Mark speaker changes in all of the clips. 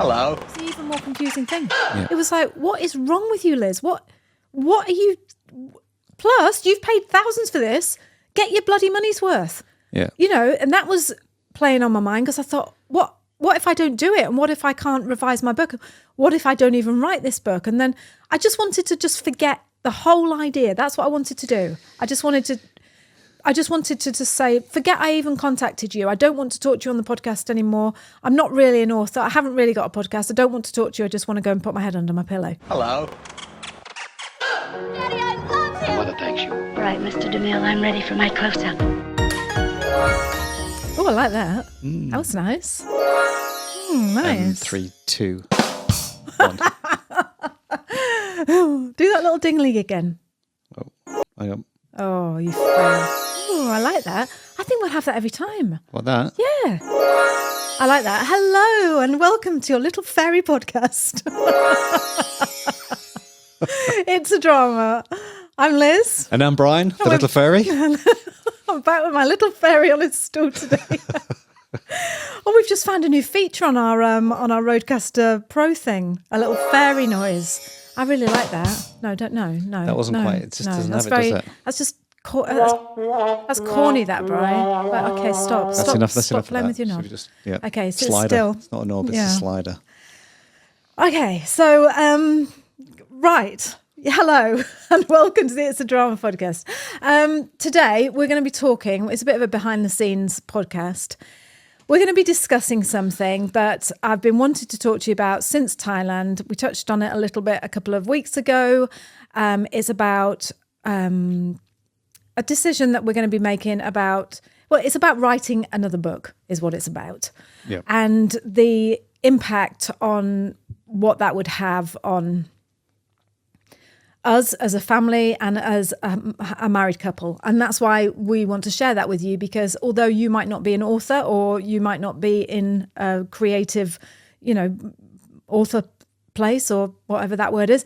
Speaker 1: Hello.
Speaker 2: It's the even more confusing thing.
Speaker 3: Yeah.
Speaker 2: It was like, what is wrong with you, Liz? What are you... Plus, you've paid thousands for this. Get your bloody money's worth.
Speaker 3: Yeah.
Speaker 2: You know, and that was playing on my mind because I thought, what if I don't do it? And what if I can't revise my book? What if I don't even write this book? And then I just wanted to just forget the whole idea. That's what I wanted to do. I just wanted to just say, forget I even contacted you. I don't want to talk to you on the podcast anymore. I'm not really an author. I haven't really got a podcast. I don't want to talk to you. I just want to go and put my head under my pillow.
Speaker 1: Hello.
Speaker 4: Daddy, I love him.
Speaker 1: Mother thanks you.
Speaker 4: All right, Mr. DeMille, I'm ready for my close-up.
Speaker 2: Oh, I like that. That was nice. Nice.
Speaker 3: 3, 2, 1.
Speaker 2: Do that little dingling again.
Speaker 3: Oh, hang on.
Speaker 2: Oh, you fail. Oh, I like that. I think we'll have that every time.
Speaker 3: What, that?
Speaker 2: Yeah. I like that. Hello and welcome to your little fairy podcast. It's a drama. I'm Liz.
Speaker 3: And I'm Brian, the little fairy.
Speaker 2: I'm back with my little fairy on its stool today. Oh, we've just found a new feature on our Roadcaster Pro thing. A little fairy noise. I really like that. No, don't no.
Speaker 3: That wasn't
Speaker 2: no,
Speaker 3: quite. It just
Speaker 2: no,
Speaker 3: doesn't
Speaker 2: that's
Speaker 3: have it, does it?
Speaker 2: That's just that's corny, that, Brian. But okay, stop.
Speaker 3: That's
Speaker 2: stop,
Speaker 3: enough. That's
Speaker 2: stop
Speaker 3: enough.
Speaker 2: playing with your knob. Okay, so
Speaker 3: slider.
Speaker 2: it's still.
Speaker 3: It's not a knob. It's
Speaker 2: yeah.
Speaker 3: a slider.
Speaker 2: Okay, so right. Hello and welcome to the It's a Drama podcast. Today we're going to be talking. It's a bit of a behind the scenes podcast. We're going to be discussing something that I've been wanting to talk to you about since Thailand. We touched on it a little bit a couple of weeks ago. It's about a decision that we're going to be making about, well, it's about writing another book is what it's about.
Speaker 3: Yeah.
Speaker 2: And the impact on what that would have on us as a family and as a married couple. And that's why we want to share that with you, because although you might not be an author or you might not be in a creative, author place or whatever that word is.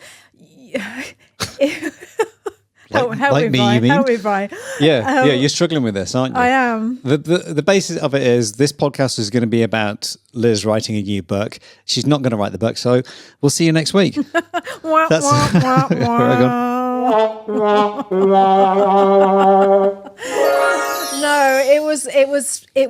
Speaker 2: Help me, Brian.
Speaker 3: Yeah, you're struggling with this, aren't you?
Speaker 2: I am.
Speaker 3: The basis of it is this podcast is going to be about Liz writing a new book. She's not going to write the book, so we'll see you next week. That's
Speaker 2: No, it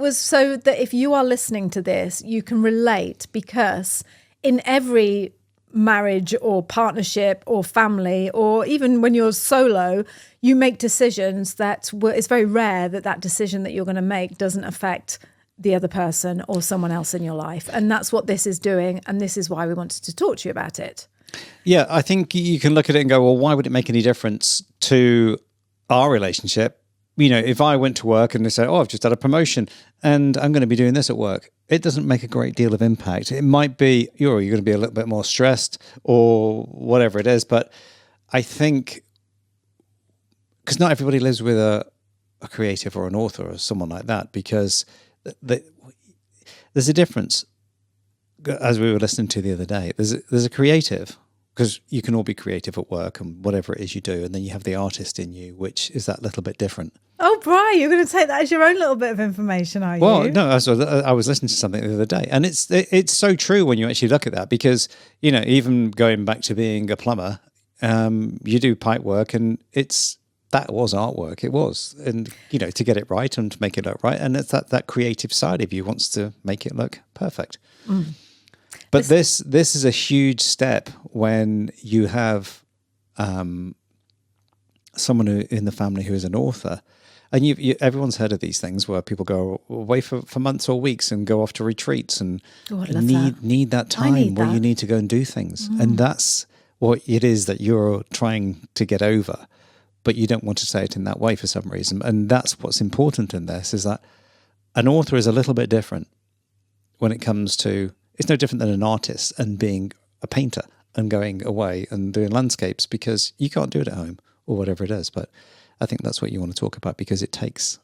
Speaker 2: was so that if you are listening to this, you can relate, because in every marriage or partnership or family, or even when you're solo, you make decisions that it's very rare that decision that you're going to make doesn't affect the other person or someone else in your life. And that's what this is doing. And this is why we wanted to talk to you about it.
Speaker 3: Yeah, I think you can look at it and go, well, why would it make any difference to our relationship? If I went to work and they say, oh, I've just had a promotion and I'm going to be doing this at work, it doesn't make a great deal of impact. It might be, you're going to be a little bit more stressed or whatever it is. But I think, because not everybody lives with a creative or an author or someone like that, because there's a difference. As we were listening to the other day, there's a creative, because you can all be creative at work and whatever it is you do. And then you have the artist in you, which is that little bit different.
Speaker 2: Oh, Brian, you're going to take that as your own little bit of information, are you?
Speaker 3: Well, no, I was listening to something the other day, and it's so true when you actually look at that, because, even going back to being a plumber, you do pipe work, and that was artwork. It was. And, to get it right and to make it look right. And it's that creative side of you wants to make it look perfect. Mm. But this is a huge step when you have someone in the family who is an author. And everyone's heard of these things where people go away for months or weeks and go off to retreats and need that time where you need to go and do things. Mm. And that's what it is that you're trying to get over, but you don't want to say it in that way for some reason. And that's what's important in this, is that an author is a little bit different when it comes to, it's no different than an artist and being a painter and going away and doing landscapes, because you can't do it at home or whatever it is. But I think that's what you want to talk about, because it takes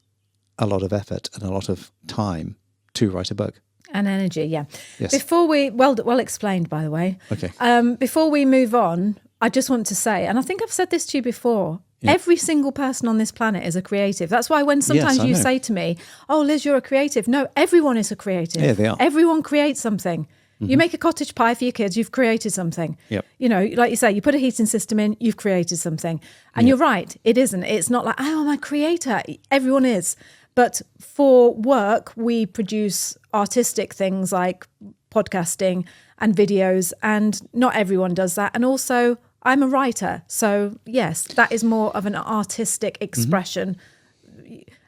Speaker 3: a lot of effort and a lot of time to write a book.
Speaker 2: And energy, yeah.
Speaker 3: Yes.
Speaker 2: Before we, well explained, by the way.
Speaker 3: Okay.
Speaker 2: Before we move on, I just want to say, and I think I've said this to you before, every single person on this planet is a creative. That's why when sometimes you say to me, oh, Liz, you're a creative. No, everyone is a creative.
Speaker 3: Yeah, they are.
Speaker 2: Everyone creates something. You make a cottage pie for your kids, you've created something.
Speaker 3: Yep.
Speaker 2: You know, like you say, you put a heating system in, you've created something. And you're right, it isn't. It's not like, oh, I'm a creator. Everyone is. But for work, we produce artistic things like podcasting and videos, and not everyone does that. And also, I'm a writer. So, yes, that is more of an artistic expression.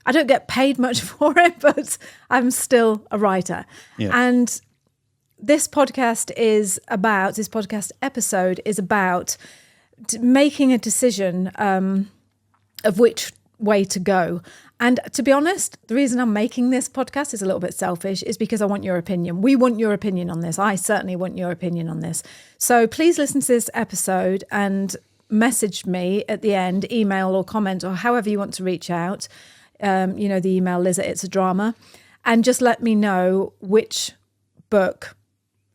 Speaker 2: I don't get paid much for it, but I'm still a writer.
Speaker 3: Yeah.
Speaker 2: And this podcast episode is about making a decision of which way to go. And to be honest, the reason I'm making this podcast is a little bit selfish, is because I want your opinion. We want your opinion on this. I certainly want your opinion on this. So please listen to this episode and message me at the end, email or comment, or however you want to reach out. You know, the email Lizzy, it's a drama. And just let me know which book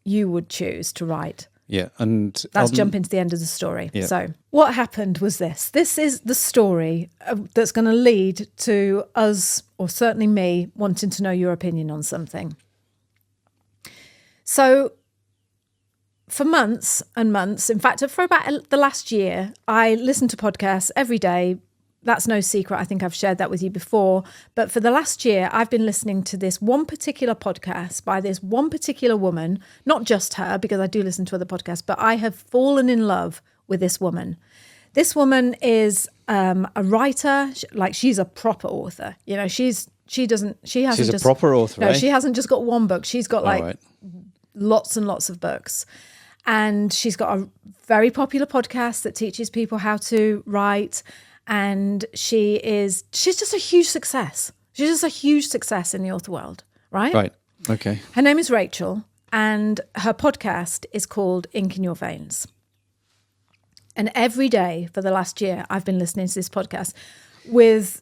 Speaker 2: you would choose to write.
Speaker 3: Yeah, and
Speaker 2: that's jumping to the end of the story.
Speaker 3: Yeah.
Speaker 2: So what happened was this. This is the story that's going to lead to us, or certainly me, wanting to know your opinion on something. So for months and months, in fact, for about the last year, I listened to podcasts every day. That's no secret. I think I've shared that with you before. But for the last year, I've been listening to this one particular podcast by this one particular woman, not just her, because I do listen to other podcasts, but I have fallen in love with this woman. This woman is a writer, like she's a proper author. You know, she hasn't
Speaker 3: she's
Speaker 2: just
Speaker 3: a proper author.
Speaker 2: No,
Speaker 3: eh?
Speaker 2: she hasn't just got one book. She's got like
Speaker 3: right.
Speaker 2: lots and lots of books. And she's got a very popular podcast that teaches people how to write. And she's just a huge success. She's just a huge success in the author world, right?
Speaker 3: Right. Okay.
Speaker 2: Her name is Rachel, and her podcast is called Ink in Your Veins. And every day for the last year, I've been listening to this podcast with,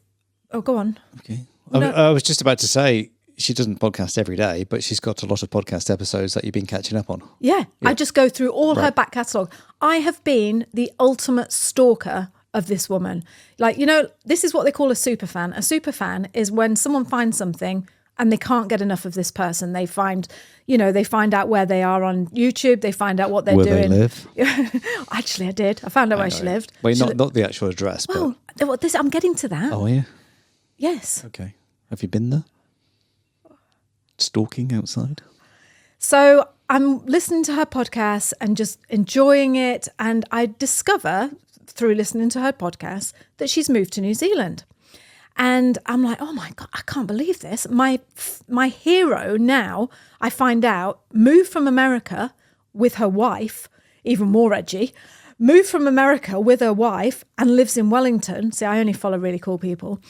Speaker 2: oh, go on.
Speaker 3: Okay.
Speaker 2: No.
Speaker 3: I was just about to say, she doesn't podcast every day, but she's got a lot of podcast episodes that you've been catching up on.
Speaker 2: Yeah. I just go through all her back catalogue. I have been the ultimate stalker of this woman. Like, you know, this is what they call a super fan. A super fan is when someone finds something and they can't get enough of this person. They find out where they are on YouTube. They find out what they're doing.
Speaker 3: Where they live.
Speaker 2: Actually, I did. I found out where she lived.
Speaker 3: Well, not the actual address,
Speaker 2: well, I'm getting to that.
Speaker 3: Oh, yeah?
Speaker 2: Yes.
Speaker 3: Okay. Have you been there? Stalking outside?
Speaker 2: So I'm listening to her podcast and just enjoying it. And I discover through listening to her podcast that she's moved to New Zealand. And I'm like, oh my God, I can't believe this. My hero now, I find out, moved from America with her wife, even more edgy, moved from America with her wife and lives in Wellington. See, I only follow really cool people.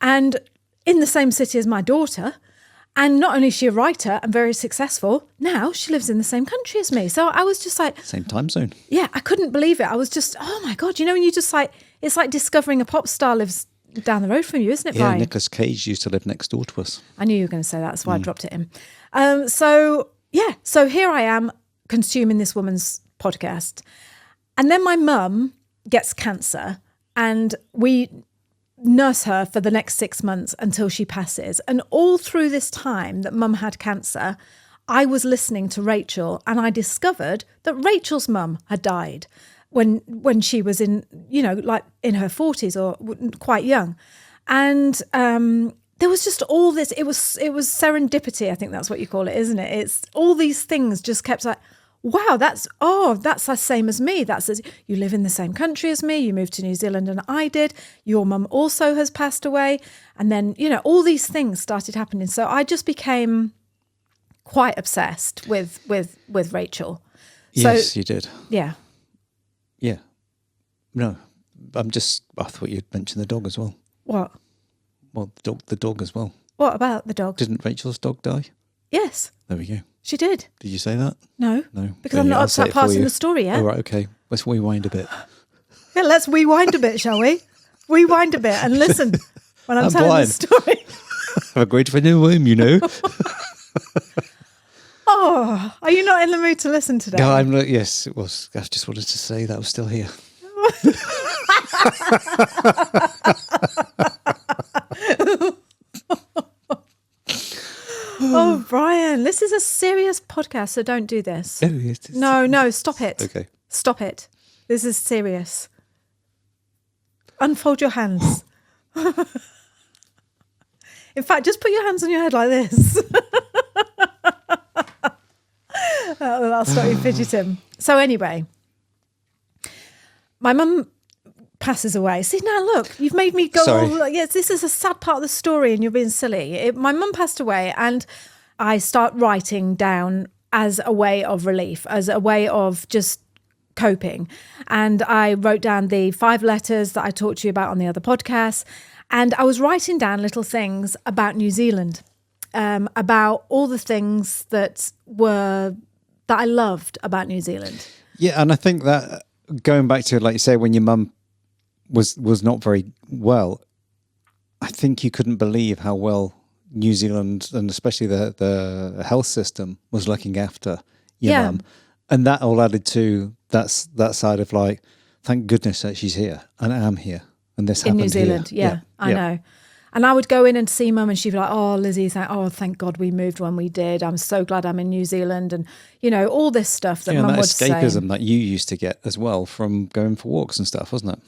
Speaker 2: And in the same city as my daughter. And not only is she a writer and very successful, now she lives in the same country as me. So I was just like...
Speaker 3: Same time zone.
Speaker 2: Yeah, I couldn't believe it. I was just, oh my God, you know, when you just like, it's like discovering a pop star lives down the road from you, isn't it,
Speaker 3: Yeah,
Speaker 2: Brian?
Speaker 3: Nicolas Cage used to live next door to us.
Speaker 2: I knew you were going to say that. That's why I dropped it in. So here I am consuming this woman's podcast. And then my mum gets cancer and we nurse her for the next 6 months until she passes. And all through this time that mum had cancer, I was listening to Rachel and I discovered that Rachel's mum had died when she was in, you know, like in her 40s or quite young. And there was just all this, it was serendipity, I think that's what you call it, isn't it? It's all these things just kept like, wow, that's the same as me. You live in the same country as me. You moved to New Zealand and I did. Your mum also has passed away. And then, you know, all these things started happening. So I just became quite obsessed with Rachel.
Speaker 3: Yes, you did.
Speaker 2: Yeah.
Speaker 3: Yeah. No, I thought you'd mention the dog as well.
Speaker 2: What?
Speaker 3: Well, the dog as well.
Speaker 2: What about the dog?
Speaker 3: Didn't Rachel's dog die?
Speaker 2: Yes.
Speaker 3: There we go.
Speaker 2: She did.
Speaker 3: Did you say that?
Speaker 2: No. Because I'm
Speaker 3: Yeah,
Speaker 2: not
Speaker 3: I'll
Speaker 2: up to
Speaker 3: say
Speaker 2: that
Speaker 3: it
Speaker 2: part
Speaker 3: for
Speaker 2: in
Speaker 3: you.
Speaker 2: the story yet.
Speaker 3: All right, okay. Let's rewind a bit.
Speaker 2: Yeah, let's rewind a bit, shall we? Rewind a bit and listen when I'm telling
Speaker 3: blind.
Speaker 2: the story.
Speaker 3: I've agreed for a new womb, you know.
Speaker 2: Oh, are you not in the mood to listen today?
Speaker 3: No, I'm not. Yes, it was. I just wanted to say that I was still here.
Speaker 2: Oh, Brian. again. This is a serious podcast, so don't do this.
Speaker 3: Oh, it's-
Speaker 2: No, stop it.
Speaker 3: Okay.
Speaker 2: Stop it. This is serious. Unfold your hands. In fact, just put your hands on your head like this. That'll stop you fidgeting. So anyway, my mum passes away. See, now look, you've made me go
Speaker 3: Sorry.
Speaker 2: all, yes, this is a sad part of the story and you're being silly. My mum passed away and I start writing down as a way of relief, as a way of just coping. And I wrote down the 5 letters that I talked to you about on the other podcast. And I was writing down little things about New Zealand, about all the things that I loved about New Zealand.
Speaker 3: Yeah, and I think that going back to, like you say, when your mum was not very well, I think you couldn't believe how well New Zealand and especially the health system was looking after your mum. And that all added to that side of like, thank goodness that she's here and I am here. And this happened
Speaker 2: in New Zealand.
Speaker 3: here.
Speaker 2: I know. And I would go in and see mum and she'd be like, oh, Lizzy, thank God we moved when we did. I'm so glad I'm in New Zealand. And, you know, all this stuff that mum would say.
Speaker 3: And that escapism that you used to get as well from going for walks and stuff, wasn't it?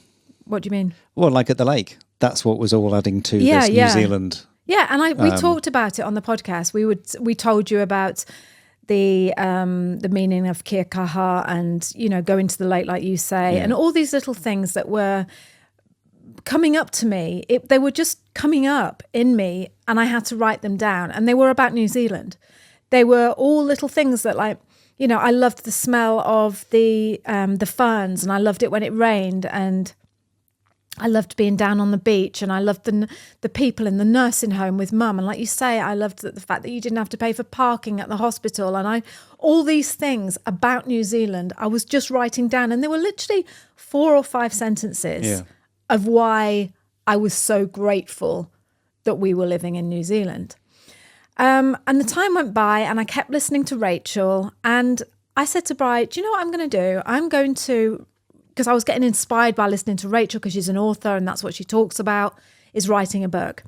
Speaker 2: What do you mean?
Speaker 3: Well, like at the lake. That's what was all adding to this New Zealand.
Speaker 2: Yeah, and we talked about it on the podcast. We told you about the meaning of kia kaha and, you know, going to the lake, like you say, and all these little things that were coming up to me. They were just coming up in me and I had to write them down. And they were about New Zealand. They were all little things that, like, you know, I loved the smell of the ferns and I loved it when it rained and I loved being down on the beach and I loved the people in the nursing home with mum. And like you say, I loved the fact that you didn't have to pay for parking at the hospital. And all these things about New Zealand, I was just writing down. And there were literally 4 or 5 sentences of why I was so grateful that we were living in New Zealand. And the time went by and I kept listening to Rachel. And I said to Bri, do you know what I'm going to do? I'm going to... because I was getting inspired by listening to Rachel because she's an author and that's what she talks about, is writing a book.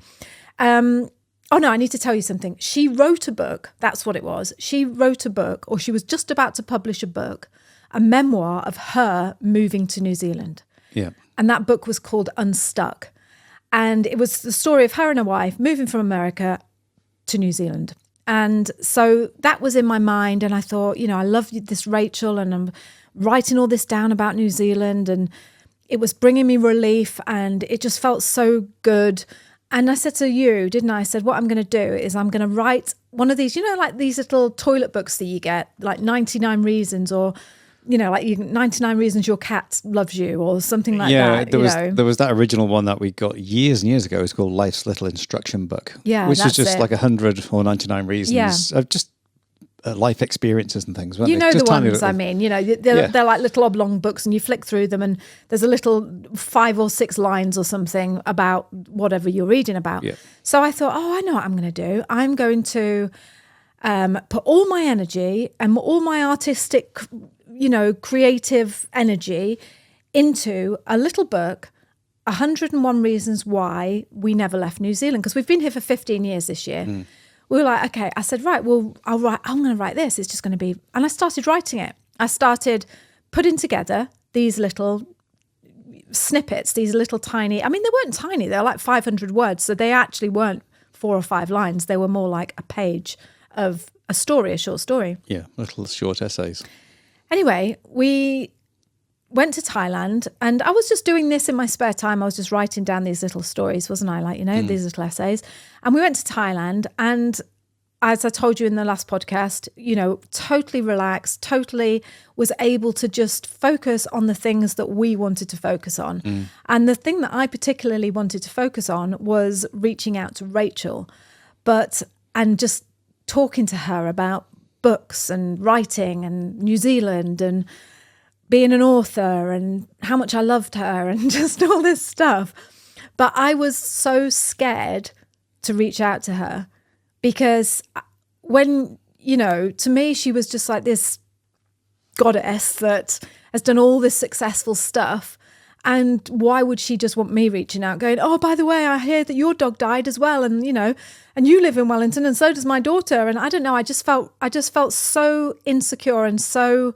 Speaker 2: Oh no, I need to tell you something. She wrote a book. That's what it was. She wrote a book, or she was just about to publish a book, a memoir of her moving to New Zealand.
Speaker 3: Yeah.
Speaker 2: And that book was called Unstuck. And it was the story of her and her wife moving from America to New Zealand. And so that was in my mind. And I thought, you know, I love this Rachel and I'm writing all this down about New Zealand and it was bringing me relief and it just felt so good. And I said to you, didn't I? I said, what I'm going to do is I'm going to write one of these, you know, like these little toilet books that you get, like 99 Reasons or, you know, like 99 Reasons Your Cat Loves You or something like that.
Speaker 3: There was that original one that we got years and years ago. It's called Life's Little Instruction Book.
Speaker 2: Yeah,
Speaker 3: which is
Speaker 2: that's
Speaker 3: just
Speaker 2: it.
Speaker 3: like 100 or 99 reasons of just life experiences and things. Weren't
Speaker 2: You
Speaker 3: they?
Speaker 2: know
Speaker 3: Just
Speaker 2: the
Speaker 3: tiny
Speaker 2: ones
Speaker 3: little-
Speaker 2: I mean, you know, they're like little oblong books and you flick through them and there's a little 5 or 6 lines or something about whatever you're reading about.
Speaker 3: Yeah.
Speaker 2: So I thought, I know what I'm going to do. I'm going to put all my energy and all my artistic, you know, creative energy into a little book, 101 Reasons Why We Never Left New Zealand, because we've been here for 15 years this year. We were like, okay, I said, right, well, I'm going to write this. It's just going to be, and I started writing it. I started putting together these little snippets, these little tiny, I mean, they weren't tiny. They were like 500 words. So they actually weren't 4 or 5 lines. They were more like a page of a story, a short story.
Speaker 3: Yeah, little short essays.
Speaker 2: Anyway, we went to Thailand and I was just doing this in my spare time. I was just writing down these little stories, wasn't I? Like, you know, these little essays. And we went to Thailand and as I told you in the last podcast, you know, totally relaxed, totally was able to just focus on the things that we wanted to focus on. And the thing that I particularly wanted to focus on was reaching out to Rachel, and just talking to her about books and writing and New Zealand and being an author and how much I loved her and just all this stuff. But I was so scared to reach out to her because when, you know, to me, she was just like this goddess that has done all this successful stuff. And why would she just want me reaching out going, oh, by the way, I hear that your dog died as well. And, you know, And you live in Wellington, and so does my daughter. And I don't know, I just felt so insecure and so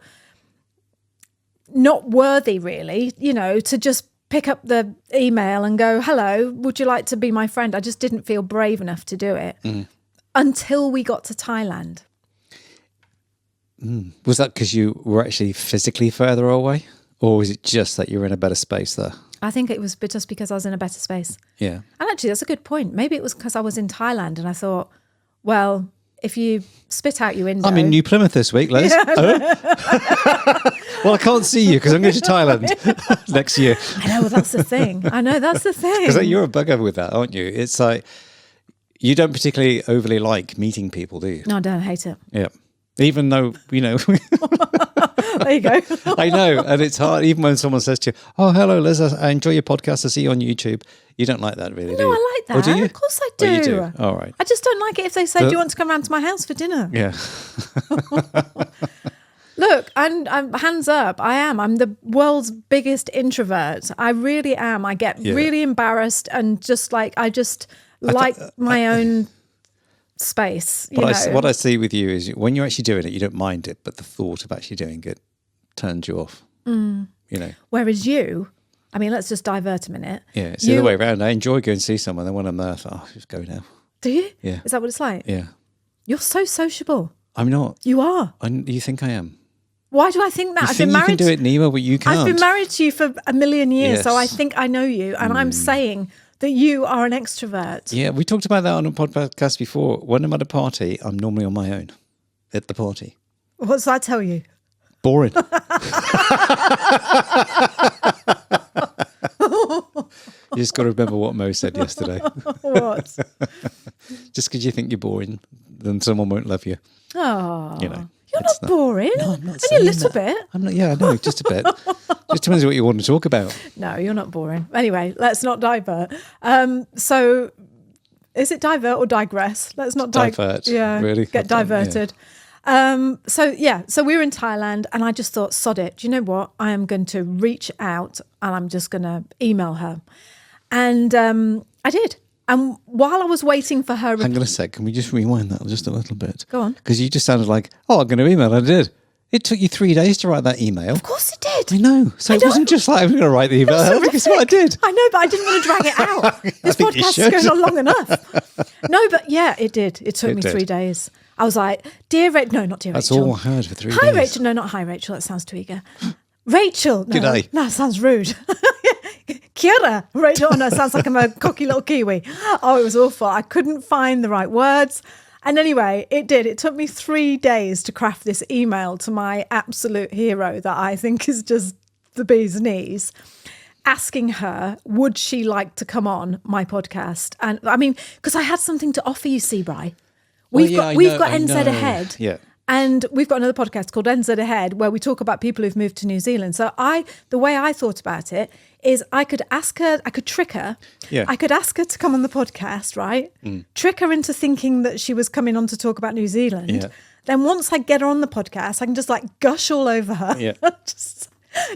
Speaker 2: not worthy, really, to just pick up the email and go, hello, would you like to be my friend? I just didn't feel brave enough to do it until we got to Thailand.
Speaker 3: Was that because you were actually physically further away? Or was it just that you were in a better space there?
Speaker 2: I think it was just because I was in a better space.
Speaker 3: Yeah.
Speaker 2: And actually, that's a good point. Maybe it was because I was in Thailand and I thought, well, if you spit out your window...
Speaker 3: I'm in New Plymouth this week, Liz.
Speaker 2: Yeah.
Speaker 3: Oh. Well, I can't see you because I'm going to Thailand next year.
Speaker 2: I know, well, that's the thing.
Speaker 3: Because you're a bugger with that, aren't you? It's like, you don't particularly overly like meeting people, do you?
Speaker 2: No, I don't. I hate it.
Speaker 3: Yeah. Even though,
Speaker 2: There you go.
Speaker 3: I know. And it's hard, even when someone says to you, oh, hello, Liz, I enjoy your podcast. I see you on YouTube. You don't like that, really, do you?
Speaker 2: No, I like that.
Speaker 3: Or do you?
Speaker 2: Of course I do.
Speaker 3: Oh, you do? All right.
Speaker 2: I just don't like it if they say, do you want to come round to my house for dinner?
Speaker 3: Yeah.
Speaker 2: Look, I'm hands up. I am. I'm the world's biggest introvert. I really am. I get really embarrassed and just like, I like my own space.
Speaker 3: What I see with you is when you're actually doing it, you don't mind it, but the thought of actually doing it turns you off.
Speaker 2: Whereas you, I mean, let's just divert a minute.
Speaker 3: Yeah, it's the other way around. I enjoy going to see someone. Then when I'm there, just go now.
Speaker 2: Do you?
Speaker 3: Yeah.
Speaker 2: Is that what it's like?
Speaker 3: Yeah.
Speaker 2: You're so sociable.
Speaker 3: I'm not.
Speaker 2: You are.
Speaker 3: You think I am?
Speaker 2: Why do I think that?
Speaker 3: You think you can do it, Nemo, but you can't.
Speaker 2: I've been married to you for a million years,
Speaker 3: Yes.
Speaker 2: so I think I know you. And I'm saying that you are an extrovert.
Speaker 3: Yeah, we talked about that on a podcast before. When I'm at a party, I'm normally on my own at the party.
Speaker 2: What does that tell you?
Speaker 3: Boring. You just got to remember what Mo said yesterday.
Speaker 2: What?
Speaker 3: Just because you think you're boring, then someone won't love you.
Speaker 2: Oh,
Speaker 3: You know,
Speaker 2: you're not boring.
Speaker 3: No, I'm not
Speaker 2: Only
Speaker 3: saying
Speaker 2: a little
Speaker 3: that.
Speaker 2: bit.
Speaker 3: I'm not. Yeah, I know, just a bit. Just depends what you want to talk about.
Speaker 2: No, you're not boring. Anyway, let's not divert. So, is it divert or digress? Let's not
Speaker 3: Divert.
Speaker 2: Yeah,
Speaker 3: Really?
Speaker 2: get diverted. So we were in Thailand, and I just thought, sod it. Do you know what? I am going to reach out, and I'm just going to email her, and I did. And while I was waiting for her,
Speaker 3: Hang on a sec. Can we just rewind that just a little bit?
Speaker 2: Go on.
Speaker 3: Because you just sounded like, oh, I'm going to email. I did. It took you 3 days to write that email.
Speaker 2: Of course it did.
Speaker 3: I know. So it wasn't just like, I'm going to write the email. Because what I did.
Speaker 2: I know, but I didn't want to drag it out. This
Speaker 3: think you
Speaker 2: podcast is
Speaker 3: should.
Speaker 2: going on long enough. No, but yeah, it did. It took me
Speaker 3: did.
Speaker 2: 3 days. I was like, dear Rachel. No, not dear
Speaker 3: That's
Speaker 2: Rachel.
Speaker 3: all I heard for 3 days.
Speaker 2: Hi, Rachel. No, not hi, Rachel. That sounds too eager. Rachel. No,
Speaker 3: G'day.
Speaker 2: no, that sounds rude. Kia ora, Rachel. Oh, no, it sounds like I'm a cocky little Kiwi. Oh, it was awful. I couldn't find the right words. And anyway, it did. It took me 3 days to craft this email to my absolute hero that I think is just the bee's knees, asking her, would she like to come on my podcast? And I mean, because I had something to offer you, Seabry. We've got NZ Ahead.
Speaker 3: Yeah.
Speaker 2: And we've got another podcast called NZ Ahead where we talk about people who've moved to New Zealand. So the way I thought about it is I could ask her, I could trick her.
Speaker 3: Yeah.
Speaker 2: I could ask her to come on the podcast, right? Trick her into thinking that she was coming on to talk about New Zealand.
Speaker 3: Yeah.
Speaker 2: Then once I get her on the podcast, I can just like gush all over her.
Speaker 3: Yeah.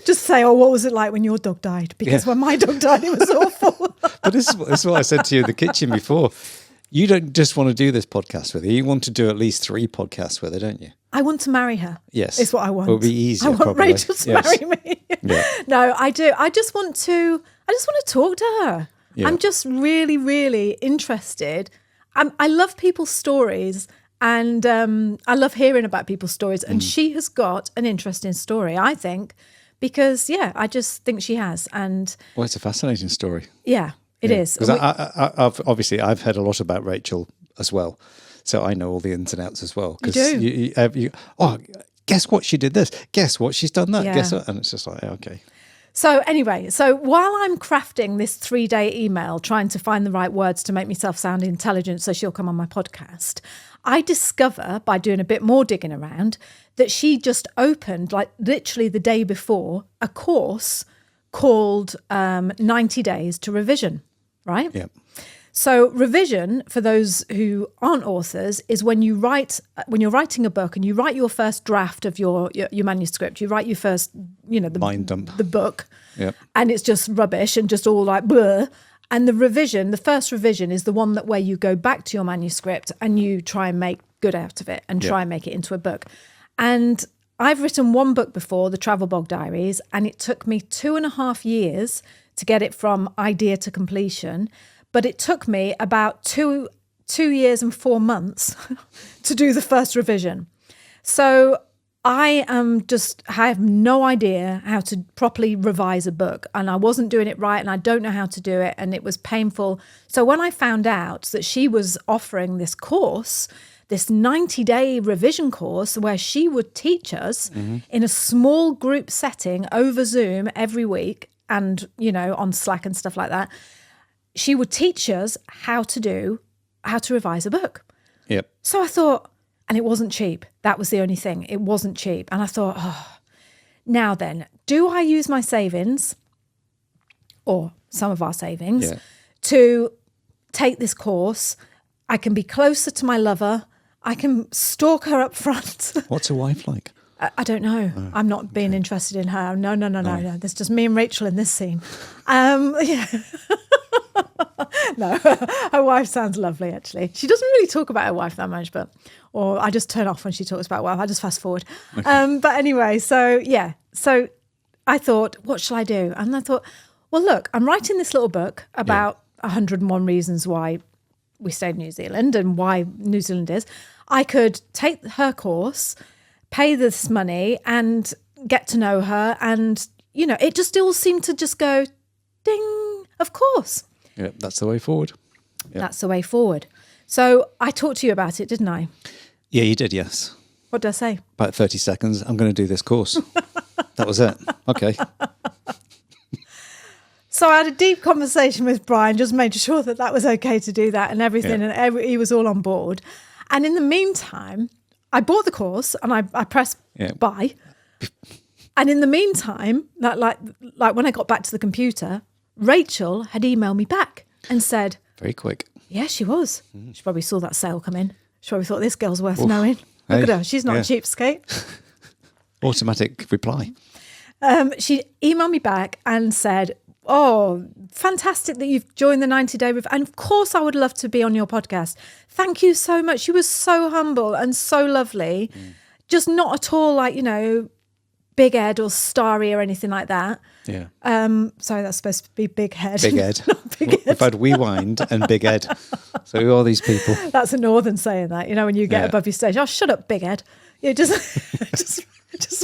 Speaker 2: just say, oh, what was it like when your dog died? Because when my dog died, it was awful.
Speaker 3: But this is what I said to you in the kitchen before. You don't just want to do this podcast with her. You want to do at least 3 podcasts with her, don't you?
Speaker 2: I want to marry her.
Speaker 3: Yes.
Speaker 2: Is what I want.
Speaker 3: It'll be easier,
Speaker 2: I want
Speaker 3: probably.
Speaker 2: Rachel to marry me.
Speaker 3: Yeah.
Speaker 2: No, I do. I just want to talk to her.
Speaker 3: Yeah.
Speaker 2: I'm just really, really interested. I love people's stories, and I love hearing about people's stories. And she has got an interesting story, I think, because, yeah, I just think she has. And
Speaker 3: Well, it's a fascinating story.
Speaker 2: yeah, it is.
Speaker 3: Because I've heard a lot about Rachel as well. So I know all the ins and outs as well.
Speaker 2: You do?
Speaker 3: Guess what? She did this. Guess what? She's done that.
Speaker 2: Yeah.
Speaker 3: Guess what? And it's just like, okay.
Speaker 2: So anyway, while I'm crafting this 3-day email, trying to find the right words to make myself sound intelligent so she'll come on my podcast, I discover by doing a bit more digging around that she just opened, like literally the day before, a course called 90 Days to Revision, right?
Speaker 3: Yeah.
Speaker 2: So revision, for those who aren't authors, is when you're writing a book and you write your first draft of your manuscript, you write your first, the
Speaker 3: Mind dump.
Speaker 2: the book,
Speaker 3: Yep.
Speaker 2: and it's just rubbish and just all like bleh. And the first revision is the one where you go back to your manuscript and you try and make good out of it and try and make it into a book. And I've written one book before, the Travel Bog Diaries, and it took me 2.5 years to get it from idea to completion. But it took me about 2 years and 4 months to do the first revision. So I have no idea how to properly revise a book, and I wasn't doing it right, and I don't know how to do it, and it was painful. So when I found out that she was offering this course, this 90-day revision course where she would teach us in a small group setting over Zoom every week and, on Slack and stuff like that, she would teach us how to revise a book.
Speaker 3: Yep.
Speaker 2: So I thought, and it wasn't cheap. That was the only thing. It wasn't cheap. And I thought, now then, do I use my savings or some of our savings to take this course? I can be closer to my lover. I can stalk her up front.
Speaker 3: What's a wife like?
Speaker 2: I don't know. Oh, I'm not being interested in her. No. There's just me and Rachel in this scene. Yeah. No, her wife sounds lovely, actually. She doesn't really talk about her wife that much, or I just turn off when she talks about wife. I just fast forward. Okay. But anyway, so I thought, what shall I do? And I thought, well, look, I'm writing this little book about 101 reasons why we stayed in New Zealand and why New Zealand is. I could take her course, pay this money and get to know her. And, it just all seemed to just go, ding, of course.
Speaker 3: Yeah, that's the way forward. Yep.
Speaker 2: That's the way forward. So I talked to you about it, didn't I?
Speaker 3: Yeah, you did, yes.
Speaker 2: What did I say?
Speaker 3: About 30 seconds. I'm going to do this course. That was it. Okay.
Speaker 2: So I had a deep conversation with Brian, just made sure that was okay to do that and everything. Yeah. And he was all on board. And in the meantime, I bought the course and I pressed buy. And in the meantime, like when I got back to the computer, Rachel had emailed me back and said...
Speaker 3: Very quick.
Speaker 2: Yeah, she was. She probably saw that sale come in. She probably thought, this girl's worth knowing. Look at her. She's not a cheapskate.
Speaker 3: Automatic reply.
Speaker 2: She emailed me back and said, oh, fantastic that you've joined the 90-day review. And of course, I would love to be on your podcast. Thank you so much. She was so humble and so lovely. Just not at all like, Big Ed or Starry or anything like that.
Speaker 3: Yeah.
Speaker 2: Sorry, that's supposed to be Big Head.
Speaker 3: Big Ed.
Speaker 2: Big Ed.
Speaker 3: We've had Rewind and Big Ed. So who are these people?
Speaker 2: That's a northern saying that, when you get above your stage. Oh, shut up, Big Ed. You just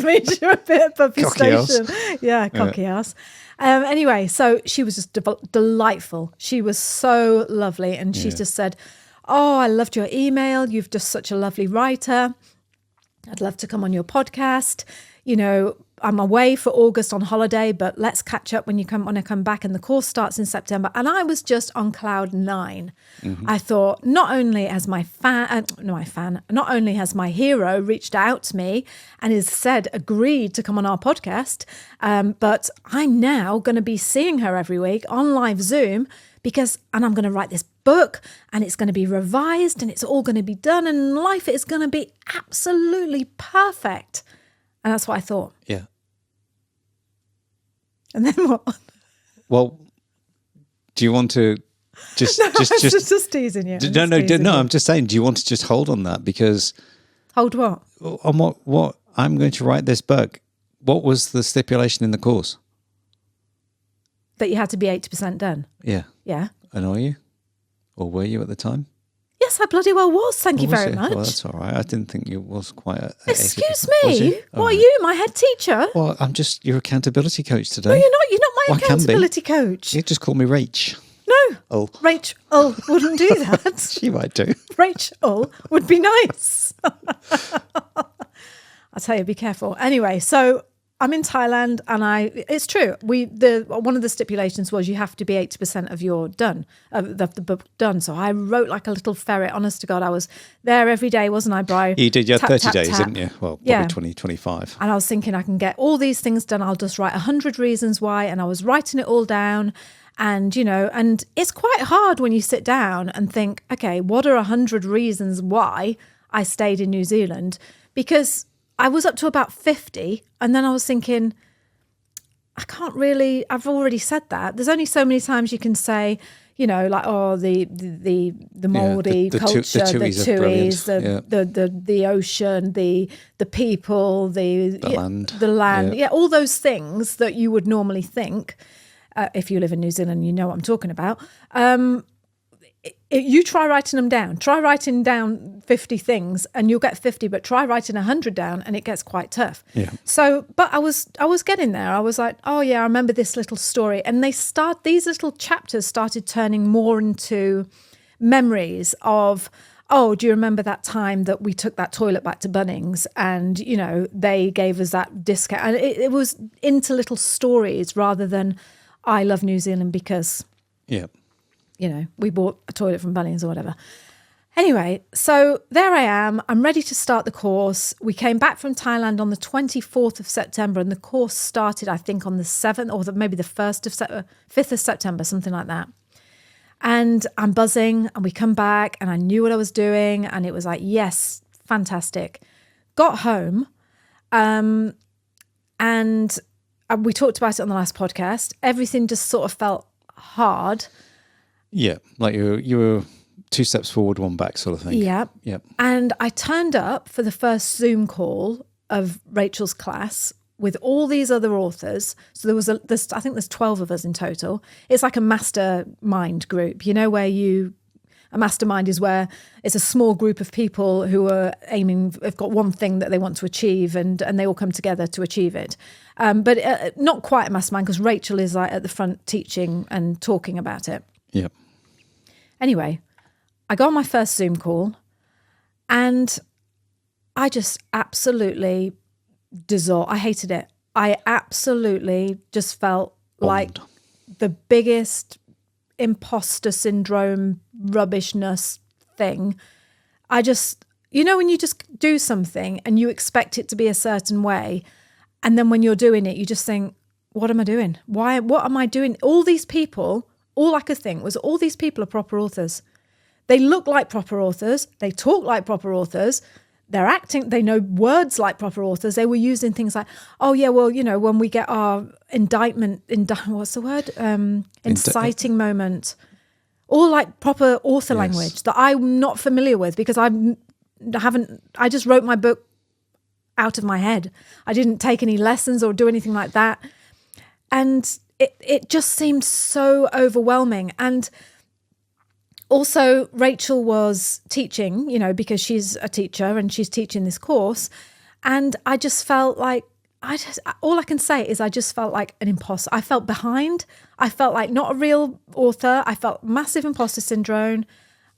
Speaker 2: means you're a bit above your station. Yeah, cocky ass. Anyway, so she was just delightful. She was so lovely. And she just said, oh, I loved your email. You've just such a lovely writer. I'd love to come on your podcast. I'm away for August on holiday, but let's catch up when I come back, and the course starts in September. And I was just on cloud 9. I thought, not only has my hero reached out to me and has agreed to come on our podcast, but I'm now going to be seeing her every week on live Zoom and I'm going to write this book and it's going to be revised and it's all going to be done and life is going to be absolutely perfect. And that's what I thought.
Speaker 3: Yeah.
Speaker 2: And then what?
Speaker 3: Well, do you want to just
Speaker 2: teasing you?
Speaker 3: No. I'm just saying, do you want to just hold on that? Because
Speaker 2: hold what?
Speaker 3: On what I'm going to write this book. What was the stipulation in the course?
Speaker 2: That you had to be 80% done.
Speaker 3: Yeah.
Speaker 2: Yeah.
Speaker 3: And are you? Or were you at the time?
Speaker 2: Yes, I bloody well was. Thank you very much.
Speaker 3: Well, that's all right. I didn't think you was quite a...
Speaker 2: Excuse me? What are you, my head teacher?
Speaker 3: Well, I'm just your accountability coach today.
Speaker 2: No, you're not. You're not my accountability coach.
Speaker 3: You just call me Rach.
Speaker 2: No.
Speaker 3: Oh.
Speaker 2: Rachel wouldn't do that.
Speaker 3: She might do.
Speaker 2: Rachel would be nice. I'll tell you, be careful. Anyway, so... I'm in Thailand and it's true. One of the stipulations was you have to be 80% of your the book done. So I wrote like a little ferret, honest to God. I was there every day, wasn't I, Bri?
Speaker 3: You did, you had 30 days, didn't you? Well, probably 20, 25.
Speaker 2: And I was thinking I can get all these things done. I'll just write 100 reasons why. And I was writing it all down. And, and it's quite hard when you sit down and think, okay, what are 100 reasons why I stayed in New Zealand? Because I was up to about 50 and then I was thinking, can't really, I've already said that. There's only so many times you can say, you know, like, oh, the mouldy culture, the tuies, the ocean, the people, the land. Yeah, all those things that you would normally think, if you live in New Zealand, you know what I'm talking about. You try writing them down. Try writing down 50 things and you'll get 50, but try writing 100 down and it gets quite tough.
Speaker 3: Yeah.
Speaker 2: So, but I was getting there. I was like, oh yeah, I remember this little story. And these little chapters started turning more into memories of, oh, do you remember that time that we took that toilet back to Bunnings and, you know, they gave us that discount. And it was into little stories rather than I love New Zealand because...
Speaker 3: Yeah.
Speaker 2: You know, we bought a toilet from Bunnings or whatever. Anyway, so there I am. I'm ready to start the course. We came back from Thailand on the 24th of September and the course started, I think, on the 7th or maybe the 5th of September, something like that. And I'm buzzing and we come back and I knew what I was doing and it was like, yes, fantastic. Got home and we talked about it on the last podcast. Everything just sort of felt hard.
Speaker 3: Yeah, like you were 2 steps forward, 1 back sort of thing.
Speaker 2: Yeah.
Speaker 3: Yep.
Speaker 2: And I turned up for the first Zoom call of Rachel's class with all these other authors. So I think there's 12 of us in total. It's like a mastermind group, you know, a mastermind is where it's a small group of people who are have got one thing that they want to achieve and they all come together to achieve it. But not quite a mastermind because Rachel is like at the front teaching and talking about it.
Speaker 3: Yep.
Speaker 2: Anyway, I got on my first Zoom call and I just absolutely dissolved. I hated it. I absolutely just felt like the biggest imposter syndrome rubbishness thing. I just, you know, when you just do something and you expect it to be a certain way, and then when you're doing it, you just think, what am I doing? What am I doing? All these people, all I could think was all these people are proper authors. They look like proper authors. They talk like proper authors. They're acting, they know words like proper authors. They were using things like, oh yeah, well, you know, when we get our what's the word? Inciting moment. All like proper author language that I'm not familiar with because I just wrote my book out of my head. I didn't take any lessons or do anything like that. And it just seemed so overwhelming. And also, Rachel was teaching, you know, because she's a teacher and she's teaching this course. And I just felt like, all I can say is I just felt like an imposter. I felt behind. I felt like not a real author. I felt massive imposter syndrome.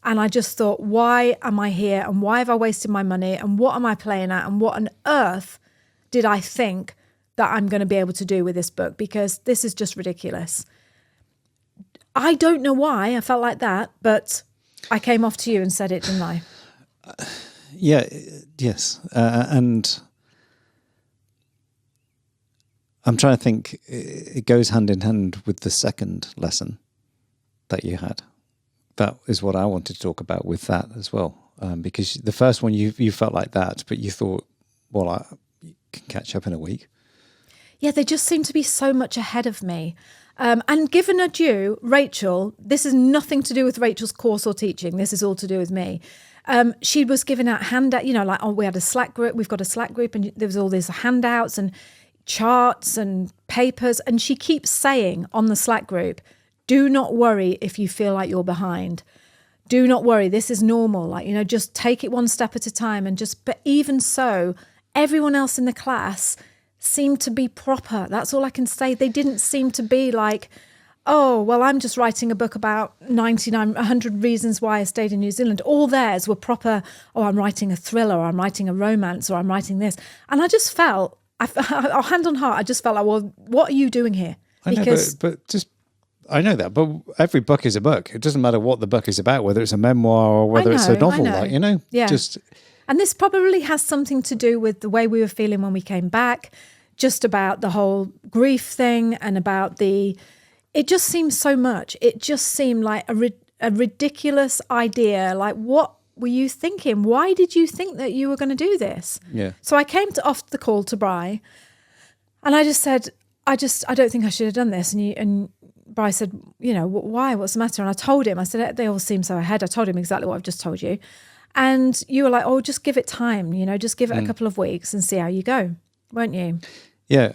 Speaker 2: And I just thought, why am I here? And why have I wasted my money? And what am I playing at? And what on earth did I think that I'm going to be able to do with this book? Because this is just ridiculous. I don't know why I felt like that, but I came off to you and said it, didn't I?
Speaker 3: Yes. And I'm trying to think, it goes hand in hand with the second lesson that you had. That is what I wanted to talk about with that as well. Because the first one, you felt like that, but you thought, well, I can catch up in a week.
Speaker 2: Yeah, they just seem to be so much ahead of me. And given a due, Rachel, this is nothing to do with Rachel's course or teaching. This is all to do with me. She was giving out handout, you know, like, oh, we had a Slack group. We've got a Slack group and there was all these handouts and charts and papers. And she keeps saying on the Slack group, do not worry if you feel like you're behind. Do not worry. This is normal. Like, you know, just take it one step at a time but even so, everyone else in the class seemed to be proper. That's all I can say. They didn't seem to be like, oh, well, I'm just writing a book about 100 reasons why I stayed in New Zealand. All theirs were proper, oh, I'm writing a thriller, or I'm writing a romance, or I'm writing this. And I just felt, hand on heart, I just felt like, well, what are you doing here? Because
Speaker 3: I know that, but every book is a book. It doesn't matter what the book is about, whether it's a memoir or whether it's a novel, like, you know, just...
Speaker 2: And this probably has something to do with the way we were feeling when we came back, just about the whole grief thing and about it just seemed so much. It just seemed like a ridiculous idea. Like, what were you thinking? Why did you think that you were going to do this?
Speaker 3: Yeah.
Speaker 2: So I came off the call to Bri and I just said, don't think I should have done this. And Bryce said, why? What's the matter? And I told him, I said, they all seem so ahead. I told him exactly what I've just told you. And you were like, oh, just give it time, just give it a couple of weeks and see how you go, weren't you?
Speaker 3: Yeah.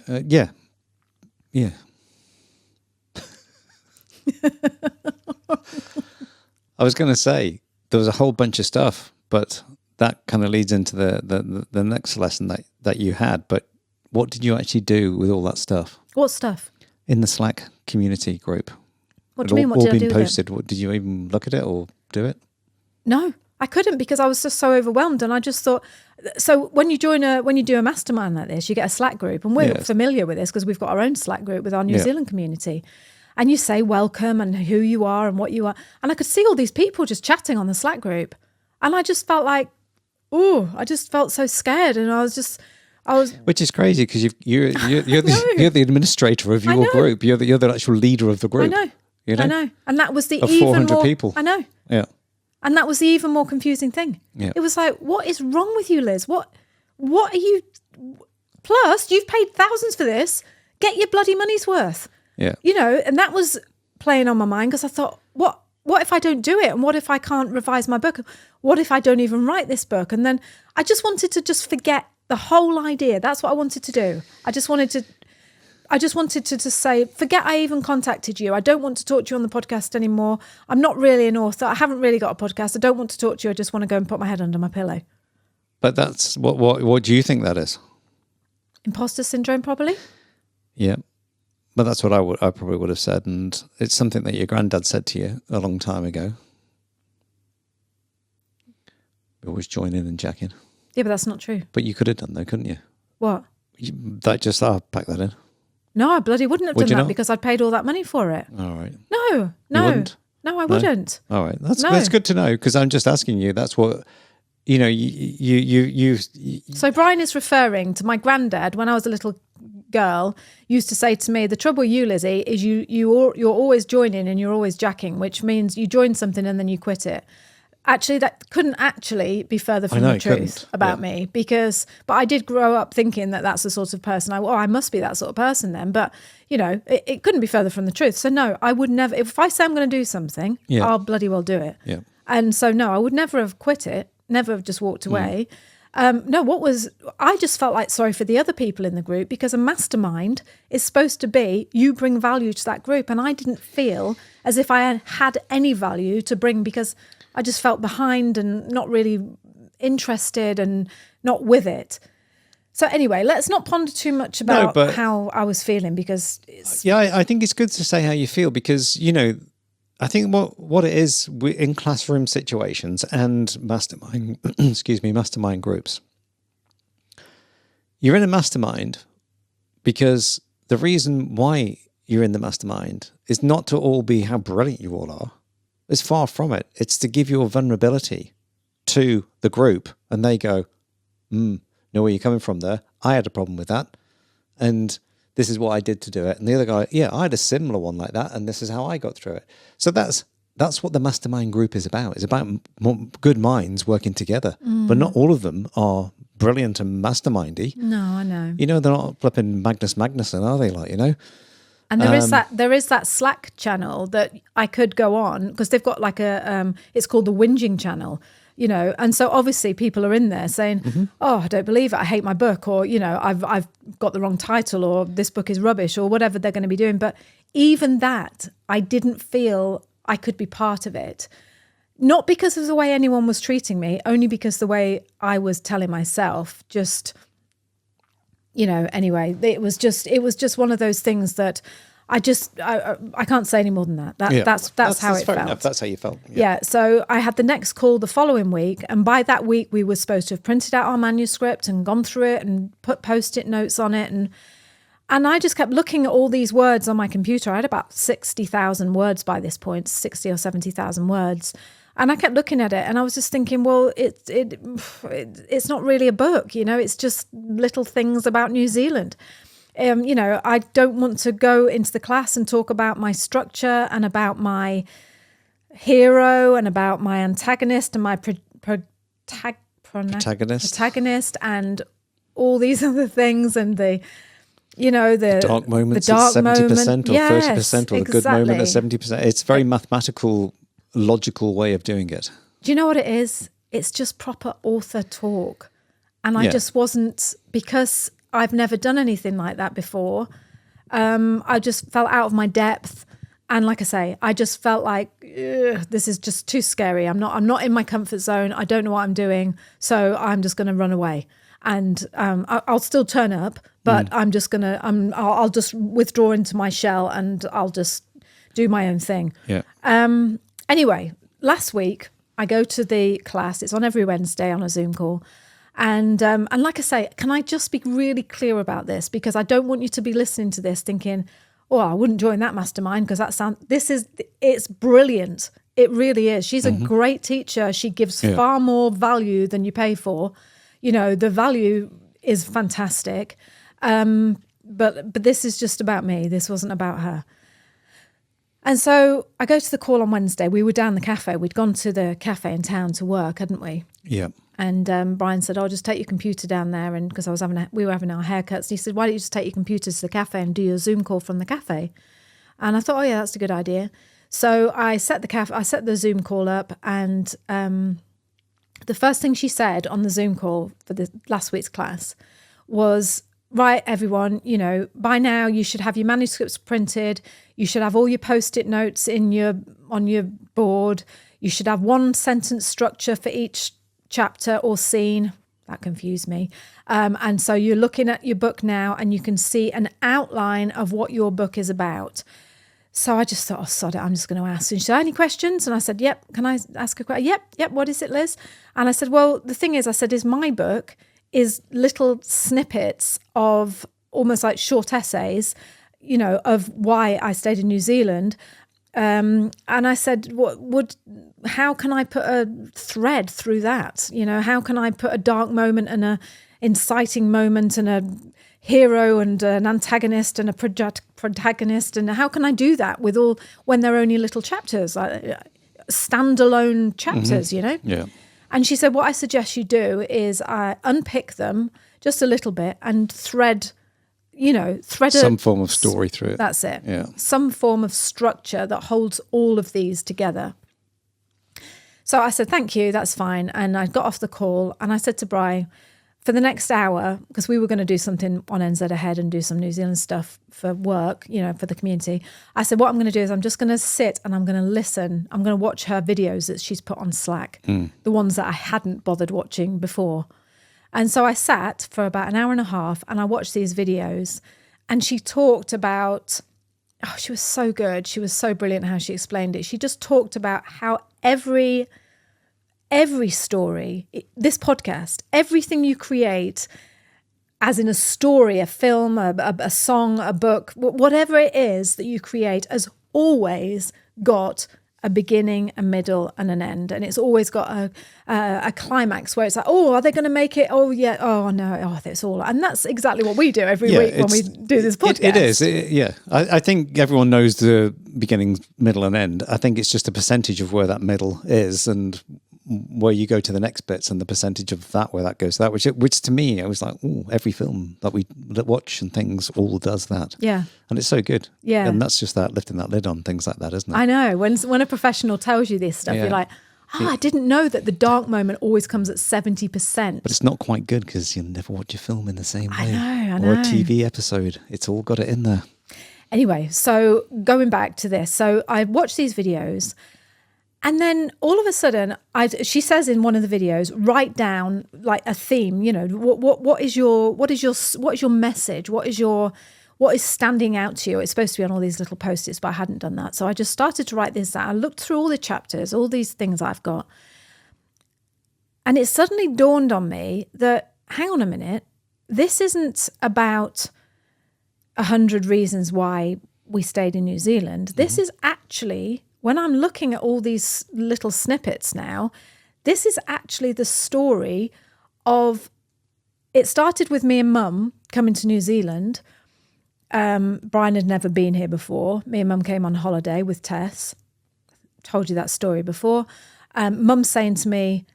Speaker 3: Yeah. I was going to say there was a whole bunch of stuff, but that kind of leads into the next lesson that you had. But what did you actually do with all that stuff?
Speaker 2: What stuff?
Speaker 3: In the Slack community group.
Speaker 2: What do you mean? What did I do with it?
Speaker 3: Posted. Did you even look at it or do it?
Speaker 2: No, I couldn't because I was just so overwhelmed. And I just thought, so when you do a mastermind like this, you get a Slack group, and we're familiar with this because we've got our own Slack group with our New Zealand community. And you say welcome and who you are and what you are. And I could see all these people just chatting on the Slack group. And I just felt like, I just felt so scared. And I was
Speaker 3: which is crazy because you're the administrator of your group. You're the actual leader of the group.
Speaker 2: I know. And that was the
Speaker 3: of
Speaker 2: even
Speaker 3: 400
Speaker 2: more
Speaker 3: people.
Speaker 2: I know.
Speaker 3: Yeah.
Speaker 2: And that was the even more confusing thing.
Speaker 3: Yeah.
Speaker 2: It was like, what is wrong with you, Liz? What are you? Plus, you've paid thousands for this. Get your bloody money's worth.
Speaker 3: Yeah.
Speaker 2: And that was playing on my mind because I thought, what if I don't do it? And what if I can't revise my book? What if I don't even write this book? And then I just wanted to just forget the whole idea. That's what I wanted to do. I just wanted to just say, forget I even contacted you. I don't want to talk to you on the podcast anymore. I'm not really an author. I haven't really got a podcast. I don't want to talk to you. I just want to go and put my head under my pillow.
Speaker 3: But that's what do you think that is?
Speaker 2: Imposter syndrome, probably.
Speaker 3: Yeah. But that's what I probably would have said. And it's something that your granddad said to you a long time ago. You always join in and jack in.
Speaker 2: Yeah, but that's not true.
Speaker 3: But you could have done though, couldn't you?
Speaker 2: What?
Speaker 3: Pack that in.
Speaker 2: No, I bloody wouldn't have done that because I'd paid all that money for it.
Speaker 3: All right.
Speaker 2: No.
Speaker 3: You wouldn't?
Speaker 2: No, I wouldn't.
Speaker 3: All right. That's good to know because I'm just asking you. That's what, you.
Speaker 2: So Brian is referring to my granddad when I was a little girl used to say to me, the trouble with you, Lizzy, is you're always joining and you're always jacking, which means you join something and then you quit it. Actually, that couldn't actually be further from the truth about me but I did grow up thinking that that's the sort of person I must be that sort of person then. But, it couldn't be further from the truth. So no, I would never, if I say I'm going to do something, I'll bloody well do it.
Speaker 3: Yeah.
Speaker 2: And so no, I would never have quit it, never have just walked away. I just felt like sorry for the other people in the group because a mastermind is supposed to be you bring value to that group. And I didn't feel as if I had any value to bring because I just felt behind and not really interested and not with it. So anyway, let's not ponder too much about how I was feeling because
Speaker 3: I think it's good to say how you feel because, I think what it is in classroom situations and mastermind groups, you're in a mastermind because the reason why you're in the mastermind is not to all be how brilliant you all are. It's far from it. It's to give your vulnerability to the group and they go, know where you're coming from there. I had a problem with that. And this is what I did to do it. And the other guy, I had a similar one like that. And this is how I got through it. So that's what the mastermind group is about. It's about good minds working together. But not all of them are brilliant and mastermindy.
Speaker 2: No, I know.
Speaker 3: They're not flipping Magnus Magnuson, are they,
Speaker 2: And there is that Slack channel that I could go on because they've got like it's called the whinging channel, and so obviously people are in there saying, oh, I don't believe it, I hate my book, or I've got the wrong title, or this book is rubbish, or whatever they're going to be doing. But even that, I didn't feel I could be part of it, not because of the way anyone was treating me, only because the way I was telling myself just. Anyway, it was just one of those things that I can't say any more than that. That's how it felt.
Speaker 3: Enough. That's how you felt.
Speaker 2: Yeah. So I had the next call the following week, and by that week we were supposed to have printed out our manuscript and gone through it and put Post-it notes on it, and I just kept looking at all these words on my computer. I had about 60,000 words by this point, 60 or 70,000 words. And I kept looking at it and I was just thinking, well, it's not really a book, it's just little things about New Zealand. I don't want to go into the class and talk about my structure and about my hero and about my antagonist and my protagonist and all these other things and the You know, the
Speaker 3: dark moments
Speaker 2: the
Speaker 3: at
Speaker 2: dark
Speaker 3: 70%
Speaker 2: moment.
Speaker 3: or
Speaker 2: Yes,
Speaker 3: 30% or the good moment at 70%. It's a very mathematical, logical way of doing it.
Speaker 2: Do you know what it is? It's just proper author talk. And I just wasn't, because I've never done anything like that before. I just felt out of my depth. And like I say, I just felt like this is just too scary. I'm not in my comfort zone. I don't know what I'm doing. So I'm just going to run away. And I'll still turn up, but I'm just going to, I'll just withdraw into my shell and I'll just do my own thing.
Speaker 3: Yeah.
Speaker 2: Anyway, last week I go to the class. It's on every Wednesday on a Zoom call. And like I say, can I just be really clear about this? Because I don't want you to be listening to this thinking, oh, I wouldn't join that mastermind because it's brilliant. It really is. She's a great teacher. She gives far more value than you pay for. You know, the value is fantastic. But this is just about me. This wasn't about her. And so I go to the call on Wednesday. We were down the cafe. We'd gone to the cafe in town to work, hadn't we?
Speaker 3: Yeah.
Speaker 2: And Brian said, "Oh, just take your computer down there." And because we were having our haircuts, and he said, "Why don't you just take your computer to the cafe and do your Zoom call from the cafe?" And I thought, "Oh yeah, that's a good idea." So I set the Zoom call up, and the first thing she said on the Zoom call for the last week's class was, "Right, everyone, you know, by now you should have your manuscripts printed. You should have all your Post-it notes on your board. You should have one sentence structure for each chapter or scene." That confused me. And so you're looking at your book now and you can see an outline of what your book is about. So I just thought, oh, sod it, I'm just going to ask. And she said, "Any questions?" And I said, "Yep, can I ask a question?" Yep, what is it, Liz? And I said, "Well, the thing is," I said, "is my book is little snippets of almost like short essays, you know, of why I stayed in New Zealand." And I said, how can I put a thread through that? You know, how can I put a dark moment and a inciting moment and a hero and an antagonist and a protagonist? And how can I do that when they're only little chapters, like standalone chapters, you know?
Speaker 3: Yeah.
Speaker 2: And she said, what I suggest you do is unpick them just a little bit and thread some
Speaker 3: form of story through it.
Speaker 2: That's it.
Speaker 3: Yeah.
Speaker 2: Some form of structure that holds all of these together. So I said, "Thank you, that's fine." And I got off the call and I said to Bri, for the next hour, because we were going to do something on NZ Ahead and do some New Zealand stuff for work, you know, for the community. I said, what I'm going to do is I'm just going to sit and I'm going to listen. I'm going to watch her videos that she's put on Slack, the ones that I hadn't bothered watching before. And so I sat for about an hour and a half and I watched these videos, and she talked about, oh, she was so good. She was so brilliant how she explained it. She just talked about how every story, this podcast, everything you create, as in a story, a film, a song, a book, whatever it is that you create, has always got a beginning, a middle, and an end. And it's always got a climax where it's like, oh, are they going to make it? Oh, yeah. Oh, no. Oh, it's all. And that's exactly what we do every week when we do this podcast.
Speaker 3: It is. Yeah. I think everyone knows the beginning, middle, and end. I think it's just a percentage of where that middle is and where you go to the next bits and the percentage of that where that goes to that, which to me, I was like, oh, every film that we watch and things all does that.
Speaker 2: Yeah.
Speaker 3: And it's so good.
Speaker 2: Yeah.
Speaker 3: And that's just that lifting that lid on things like that, isn't it?
Speaker 2: I know. When a professional tells you this stuff, you're like, I didn't know that the dark moment always comes at 70%.
Speaker 3: But it's not quite good because you never watch a film in the same way.
Speaker 2: I know.
Speaker 3: Or a TV episode. It's all got it in there.
Speaker 2: Anyway, so going back to this. So I watched these videos. And then all of a sudden, she says in one of the videos, write down like a theme. You know, what is your message? What is standing out to you? It's supposed to be on all these little post-its, but I hadn't done that. So I just started to write this down. I looked through all the chapters, all these things I've got, and it suddenly dawned on me that, hang on a minute, this isn't about 100 reasons why we stayed in New Zealand. This is actually, when I'm looking at all these little snippets now, this is actually the story of, it started with me and Mum coming to New Zealand. Brian had never been here before. Me and Mum came on holiday with Tess. Told you that story before. Mum saying to me,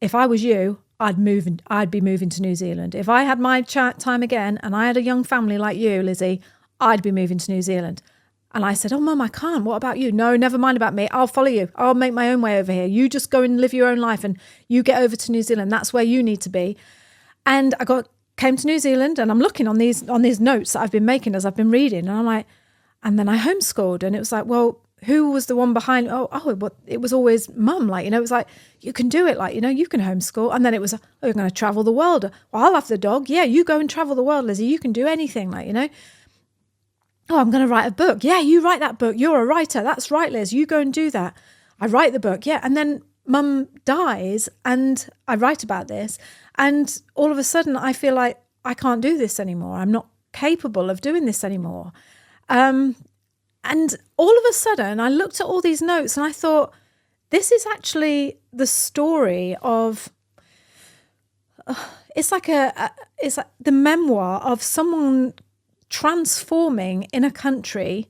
Speaker 2: if I was you, I'd be moving to New Zealand. If I had my time again and I had a young family like you, Lizzy, I'd be moving to New Zealand. And I said, oh, Mum, I can't. What about you? No, never mind about me. I'll follow you. I'll make my own way over here. You just go and live your own life and you get over to New Zealand. That's where you need to be. And I came to New Zealand and I'm looking on these notes that I've been making as I've been reading. And I'm like, and then I homeschooled. And it was like, well, who was the one behind? It was always Mum. Like, it was like, you can do it. Like, you can homeschool. And then it was, you're going to travel the world. Well, I'll have the dog. Yeah, you go and travel the world, Lizzy. You can do anything. Like, oh, I'm going to write a book. Yeah, you write that book. You're a writer. That's right, Liz. You go and do that. I write the book. Yeah. And then Mum dies and I write about this. And all of a sudden I feel like I can't do this anymore. I'm not capable of doing this anymore. And all of a sudden I looked at all these notes and I thought, this is actually the story of, it's like the memoir of someone transforming in a country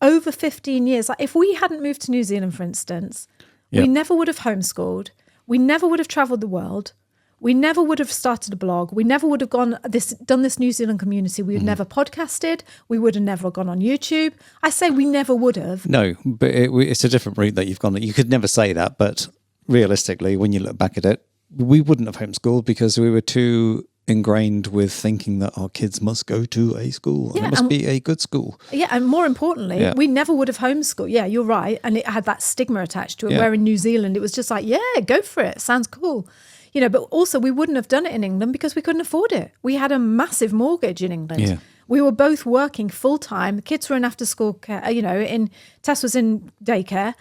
Speaker 2: over 15 years. Like if we hadn't moved to New Zealand, for instance, we never would have homeschooled. We never would have traveled the world. We never would have started a blog. We never would have done this New Zealand community. We would never podcasted. We would have never gone on YouTube. I say we never would have.
Speaker 3: No, but it's a different route that you've gone. You could never say that, but realistically, when you look back at it, we wouldn't have homeschooled because we were too ingrained with thinking that our kids must go to a school and it must be a good school.
Speaker 2: Yeah, and more importantly, we never would have homeschooled. Yeah, you're right. And it had that stigma attached to it, where in New Zealand, it was just like, yeah, go for it. Sounds cool. But also we wouldn't have done it in England because we couldn't afford it. We had a massive mortgage in England. Yeah. We were both working full time. The kids were in after school care, Tess was in daycare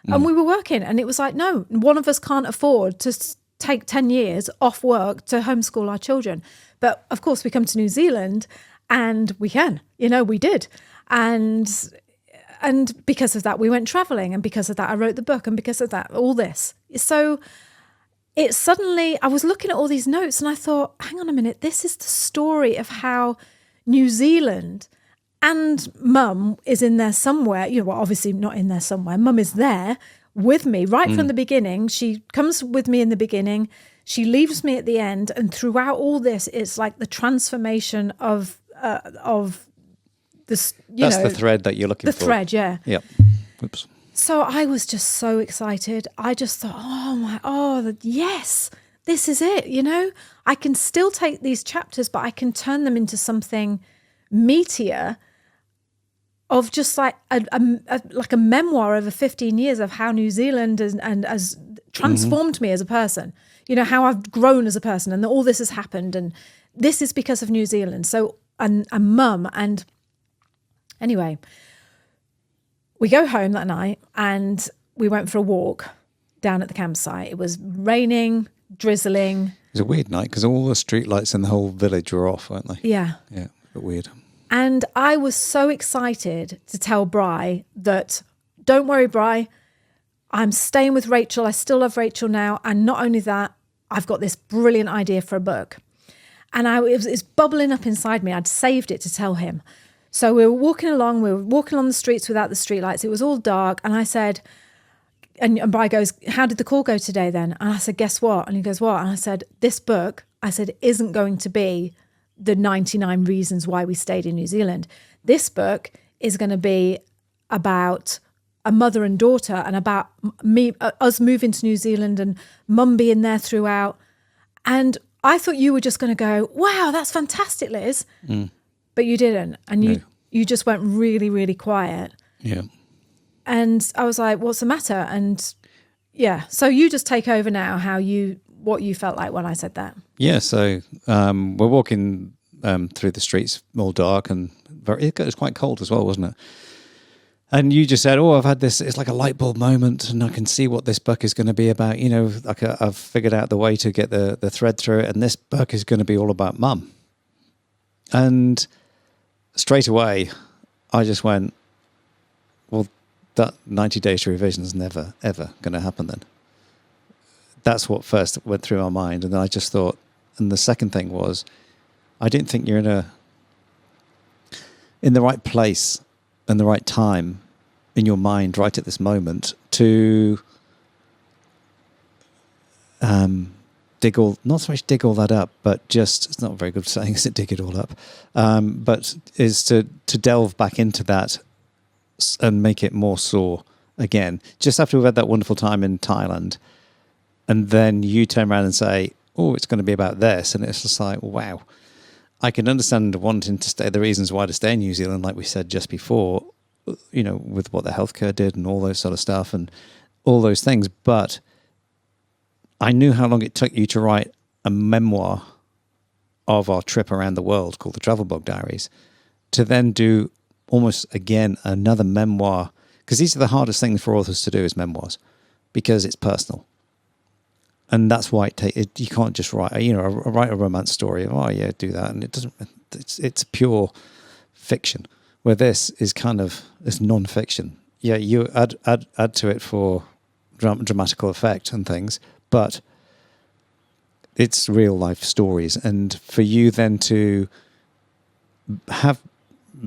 Speaker 2: and we were working. And it was like, no, one of us can't afford to take 10 years off work to homeschool our children. But of course we come to New Zealand and we can, we did. And because of that, we went traveling. And because of that, I wrote the book. And because of that, all this. So it suddenly, I was looking at all these notes and I thought, hang on a minute, this is the story of how New Zealand and Mum is in there somewhere. Obviously not in there somewhere. Mum is there with me right from the beginning. She comes with me in the beginning. She leaves me at the end. And throughout all this, it's like the transformation of this,
Speaker 3: That's the thread that you're looking for.
Speaker 2: The thread, yeah.
Speaker 3: Yep. Oops.
Speaker 2: So I was just so excited. I just thought, yes, this is it. I can still take these chapters, but I can turn them into something meatier of just like a memoir over 15 years of how New Zealand has transformed me as a person, how I've grown as a person and all this has happened. And this is because of New Zealand. So, and Mum. And anyway, we go home that night and we went for a walk down at the campsite. It was raining, drizzling.
Speaker 3: It was a weird night because all the street lights in the whole village were off, weren't they?
Speaker 2: Yeah.
Speaker 3: Yeah, a bit weird.
Speaker 2: And I was so excited to tell Bri that, don't worry, Bri, I'm staying with Rachel. I still love Rachel now. And not only that, I've got this brilliant idea for a book. And it was bubbling up inside me. I'd saved it to tell him. So we were walking along the streets without the streetlights. It was all dark. And I said, and Bri goes, how did the call go today then? And I said, guess what? And he goes, what? And I said, this book, isn't going to be the 99 reasons why we stayed in New Zealand. This book is going to be about a mother and daughter and about us moving to New Zealand and Mum being there throughout. And I thought you were just going to go, wow, that's fantastic, Liz. But you didn't. And you just went really, really quiet.
Speaker 3: Yeah.
Speaker 2: And I was like, what's the matter? And yeah, so you just take over now what you felt like when I said that.
Speaker 3: Yeah, so we're walking through the streets, all dark and it was quite cold as well, wasn't it? And you just said, I've had this, it's like a light bulb moment and I can see what this book is going to be about. I've figured out the way to get the thread through it and this book is going to be all about Mum. And straight away, I just went, well, that 90 days to revision is never, ever going to happen then. That's what first went through my mind. And then I just thought, and the second thing was, I didn't think you're in the right place and the right time in your mind right at this moment to not so much dig all that up, but just, it's not a very good saying, is it, dig it all up, but is to delve back into that and make it more sore again. Just after we've had that wonderful time in Thailand, and then you turn around and say, oh, it's going to be about this, and it's just like, wow. I can understand wanting to stay, the reasons why to stay in New Zealand, like we said just before, with what the healthcare did and all those sort of stuff and all those things. But I knew how long it took you to write a memoir of our trip around the world called the Travel Blog Diaries, to then do almost again another memoir, because these are the hardest things for authors to do, is memoirs, because it's personal. And that's why you can't just write, write a romance story. Oh yeah, do that, and it doesn't. It's pure fiction. Where this is it's non-fiction. Yeah, you add to it for dramatical effect and things, but it's real life stories. And for you then to have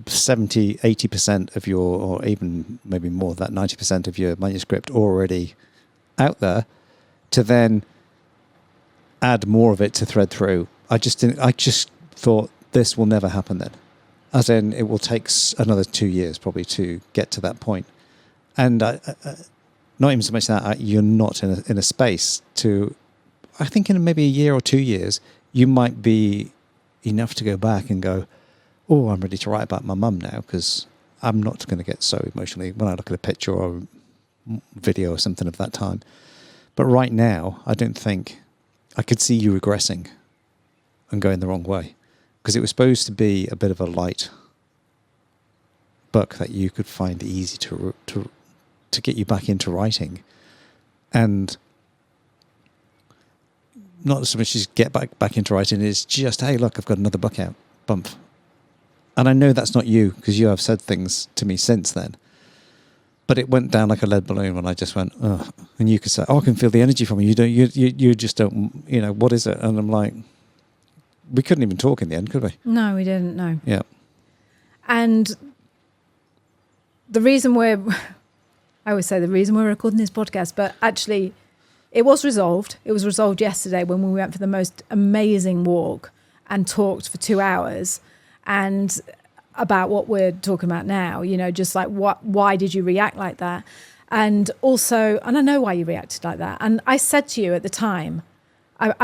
Speaker 3: 70-80% of your, or even maybe more than that, 90% of your manuscript already out there, to then add more of it to thread through. I just thought this will never happen then. As in, it will take another 2 years probably to get to that point. And not even so much that, you're not in a space to, I think in maybe a year or 2 years, you might be enough to go back and go, oh, I'm ready to write about my mum now, because I'm not going to get so emotionally when I look at a picture or a video or something of that time. But right now, I don't think I could see you regressing and going the wrong way, because it was supposed to be a bit of a light book that you could find easy to get you back into writing, and not so much as get back into writing. It's just, hey, look, I've got another book out, bump. And I know that's not you, because you have said things to me since then. But it went down like a lead balloon when I just went, oh. And you could say, oh, I can feel the energy from you. You just don't, what is it? And I'm like, we couldn't even talk in the end, could we?
Speaker 2: No, we didn't, no.
Speaker 3: Yeah.
Speaker 2: And the reason I always say the reason we're recording this podcast, but actually it was resolved. It was resolved yesterday when we went for the most amazing walk and talked for 2 hours. And about what we're talking about now, just like why did you react like that? And also, and I know why you reacted like that. And I said to you at the time,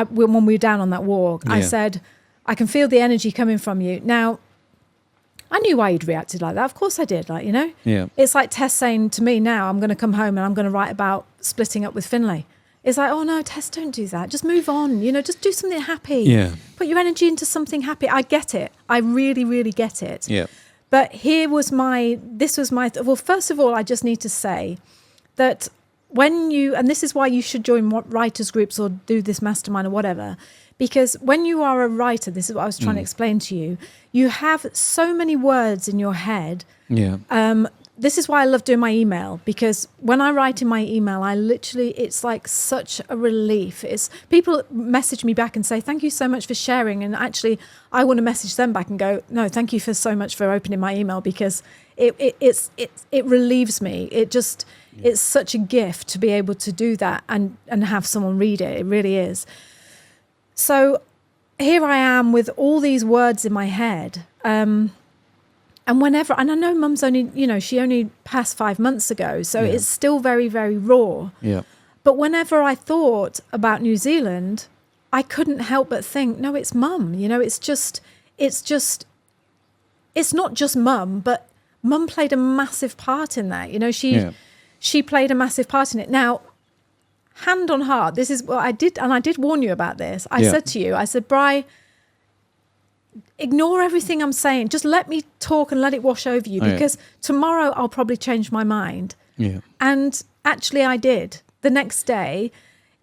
Speaker 2: when we were down on that walk, I said, I can feel the energy coming from you. Now, I knew why you'd reacted like that. Of course I did,
Speaker 3: Yeah.
Speaker 2: It's like Tess saying to me now, I'm going to come home and I'm going to write about splitting up with Finlay. It's like, oh no, Tess, don't do that. Just move on, just do something happy.
Speaker 3: Yeah.
Speaker 2: Put your energy into something happy. I get it. I really, really get it.
Speaker 3: Yeah.
Speaker 2: But well, first of all, I just need to say that and this is why you should join writers groups or do this mastermind or whatever, because when you are a writer, this is what I was trying to explain to you, you have so many words in your head.
Speaker 3: Yeah.
Speaker 2: This is why I love doing my email, because when I write in my email, it's like such a relief. People message me back and say, thank you so much for sharing. And actually, I want to message them back and go, no, thank you so much for opening my email, because it relieves me. It's such a gift to be able to do that and have someone read it. It really is. So here I am with all these words in my head. And I know Mum's only, she only passed 5 months ago, so it's still very, very raw.
Speaker 3: Yeah.
Speaker 2: But whenever I thought about New Zealand, I couldn't help but think, no, it's Mum. It's not just Mum, but Mum played a massive part in that. She played a massive part in it. Now, hand on heart, this is what I did, and I did warn you about this. I said to you, Bri, ignore everything I'm saying. Just let me talk and let it wash over you, because tomorrow I'll probably change my mind.
Speaker 3: Yeah.
Speaker 2: And actually I did. The next day,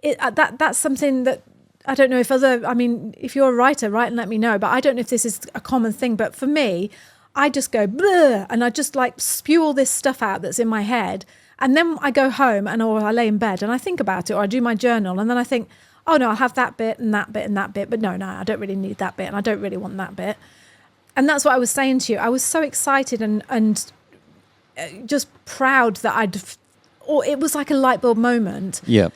Speaker 2: that's something that I don't know if you're a writer, write and let me know, but I don't know if this is a common thing. But for me, I just go, bleh, and I just like spew all this stuff out that's in my head. And then I go home or I lay in bed and I think about it, or I do my journal, and then I think, oh no, I'll have that bit and that bit and that bit, but no, I don't really need that bit, and I don't really want that bit. And that's what I was saying to you. I was so excited and just proud that it was like a light bulb moment.
Speaker 3: Yeah.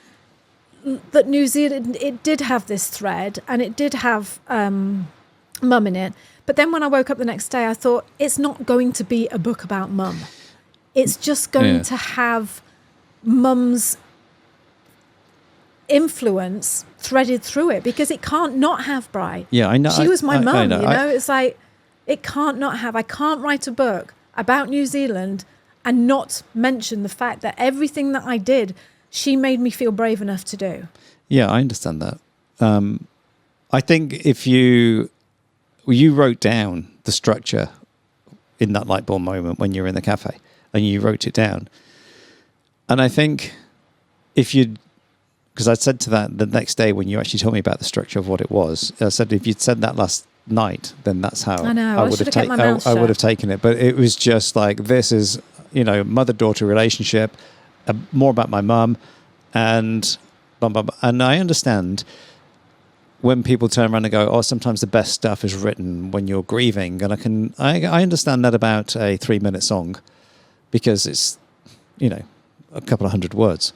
Speaker 2: that New Zealand, it did have this thread and it did have mum in it. But then when I woke up the next day, I thought, it's not going to be a book about mum. It's just going to have mum's influence threaded through it, because it can't not have Bri.
Speaker 3: Yeah, I know.
Speaker 2: She was my mum,
Speaker 3: I know.
Speaker 2: you know? It's like, it can't not have. I can't write a book about New Zealand and not mention the fact that everything that I did, she made me feel brave enough to do.
Speaker 3: Yeah, I understand that. I think if you wrote down the structure in that light bulb moment when you were in the cafe and you wrote it down. And I think because I said to that the next day when you actually told me about the structure of what it was, I said, if you'd said that last night, then that's how
Speaker 2: I know. I
Speaker 3: would have taken it. But it was just like, this is, mother-daughter relationship, more about my mum, and blah, blah, blah. And I understand when people turn around and go, oh, sometimes the best stuff is written when you're grieving. And I understand that about a 3-minute song, because it's, a couple of 100 words.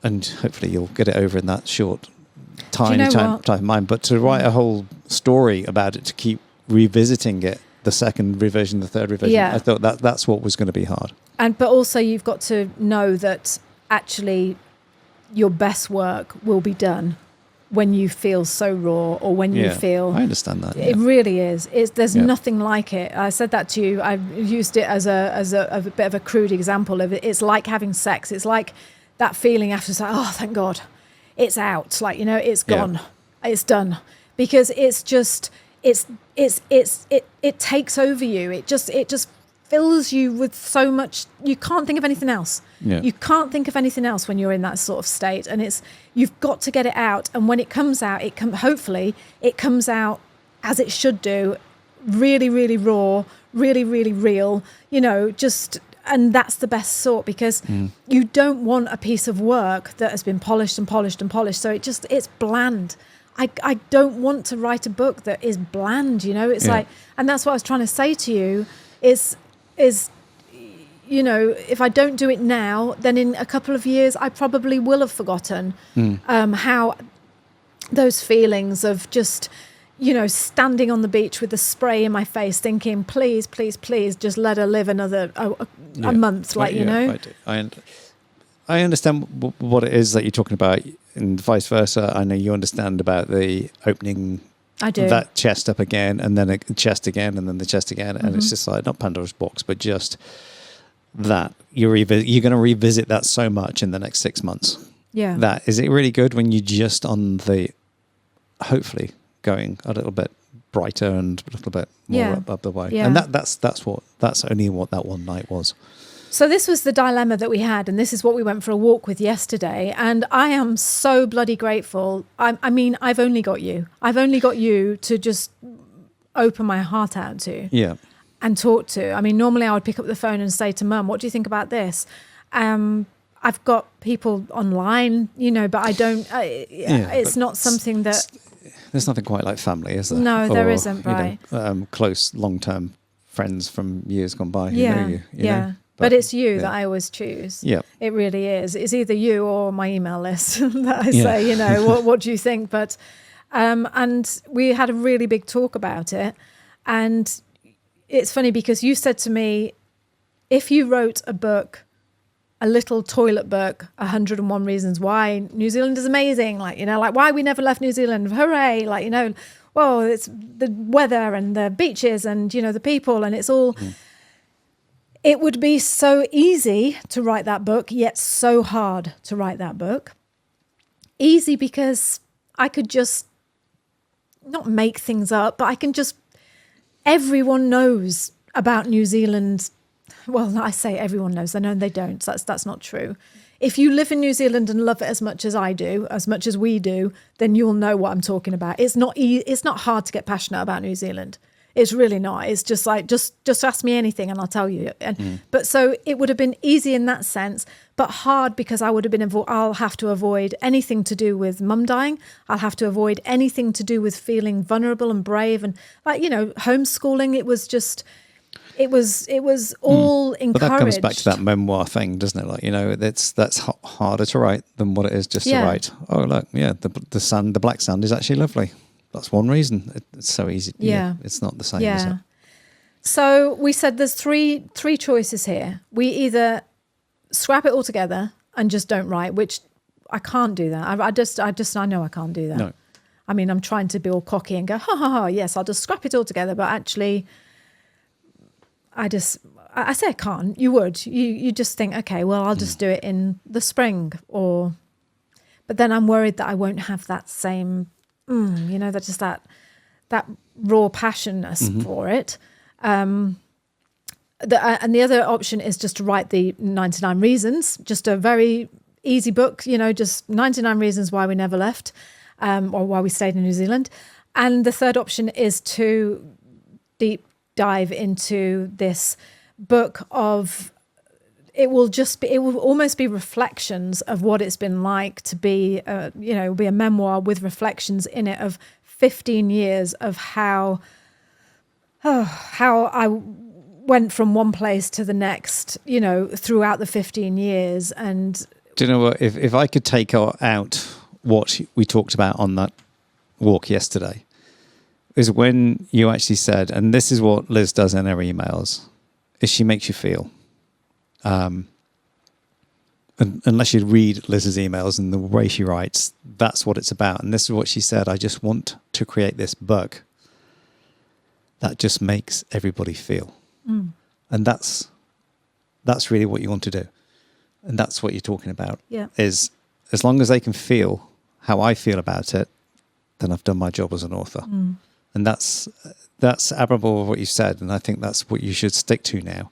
Speaker 3: And hopefully you'll get it over in that short, tiny time of mind. But to write a whole story about it, to keep revisiting it, the second revision, the third revision, I thought that's what was going to be hard.
Speaker 2: But also you've got to know that actually your best work will be done when you feel so raw, or when you feel...
Speaker 3: I understand that.
Speaker 2: It really is. There's nothing like it. I said that to you. I used it as a bit of a crude example of it. It's like having sex. It's like that feeling after, it's like, oh, thank God, it's out. Like, it's gone. It's done. Because it's just, it takes over you. It just fills you with so much. You can't think of anything else.
Speaker 3: Yeah.
Speaker 2: You can't think of anything else when you're in that sort of state. And you've got to get it out. And when it comes out, hopefully it comes out as it should do, really, really raw, really, really real, and that's the best sort, because you don't want a piece of work that has been polished and polished and polished. So it's bland. I don't want to write a book that is bland, it's like, and that's what I was trying to say to you is, if I don't do it now, then in a couple of years, I probably will have forgotten how those feelings of just, standing on the beach with the spray in my face, thinking, please, please, please, just let her live another a month, I do.
Speaker 3: I understand what it is that you're talking about, and vice versa. I know you understand about the opening.
Speaker 2: I do.
Speaker 3: That chest up again, and then a chest again, and then the chest again, and it's just like, not Pandora's box, but just that you're going to revisit that so much in the next 6 months.
Speaker 2: Yeah.
Speaker 3: That is it really good when you're just on the, hopefully, going a little bit brighter and a little bit more up the way.
Speaker 2: Yeah.
Speaker 3: And that's only what that one night was.
Speaker 2: So this was the dilemma that we had, and this is what we went for a walk with yesterday. And I am so bloody grateful. I mean, I've only got you. I've only got you to just open my heart out to.
Speaker 3: Yeah.
Speaker 2: And talk to. I mean, normally I would pick up the phone and say to Mum, what do you think about this? I've got people online, but I don't, it's not something that...
Speaker 3: There's nothing quite like family, is there?
Speaker 2: No, there isn't, right?
Speaker 3: Close, long-term friends from years gone by who know you.
Speaker 2: Yeah. But it's you that I always choose.
Speaker 3: Yeah.
Speaker 2: It really is. It's either you or my email list that I say, what do you think? But, and we had a really big talk about it. And it's funny because you said to me, if you wrote a book, a little toilet book, 101 Reasons Why New Zealand is amazing, like why we never left New Zealand, hooray, well, it's the weather and the beaches and, the people, and it's all... It would be so easy to write that book, yet so hard to write that book. Easy because I could just not make things up, but I can just... Everyone knows about New Zealand. Well, I say everyone knows. I know they don't. So that's not true. If you live in New Zealand and love it as much as I do, as much as we do, then you'll know what I'm talking about. It's not hard to get passionate about New Zealand. It's really not. It's just like, just ask me anything and I'll tell you. But so it would have been easy in that sense, but hard because I'll have to avoid anything to do with mum dying. I'll have to avoid anything to do with feeling vulnerable and brave and homeschooling. It was just, It was all encouraged.
Speaker 3: But that comes back to that memoir thing, doesn't it? Like, you know, that's harder to write than what it is just to write. Oh, look, yeah, the sand, the black sand is actually lovely. That's one reason. It's so easy.
Speaker 2: Yeah.
Speaker 3: It's not the same, is it?
Speaker 2: So we said there's three choices here. We either scrap it all together and just don't write, which I can't do that. I know I can't do that.
Speaker 3: No.
Speaker 2: I mean, I'm trying to be all cocky and go, ha ha ha, yes, I'll just scrap it all together. But actually, I say I can't. You would. You just think, okay, well, I'll just do it in the spring, but then I'm worried that I won't have that same, that's just that raw passionness for it. And the other option is just to write the 99 Reasons, just a very easy book, just 99 Reasons Why We Never Left, or why we stayed in New Zealand. And the third option is to deep dive into this book it will almost be reflections of what it's been like to be, be a memoir with reflections in it of 15 years of how I went from one place to the next, throughout the 15 years. And
Speaker 3: do you know what? If I could take out what we talked about on that walk yesterday, is when you actually said, and this is what Liz does in her emails, is she makes you feel. Unless you read Liz's emails and the way she writes, that's what it's about. And this is what she said: I just want to create this book that just makes everybody feel. And that's really what you want to do. And that's what you're talking about.
Speaker 2: Yeah.
Speaker 3: Is as long as they can feel how I feel about it, then I've done my job as an author. And that's admirable of what you said. And I think that's what you should stick to now.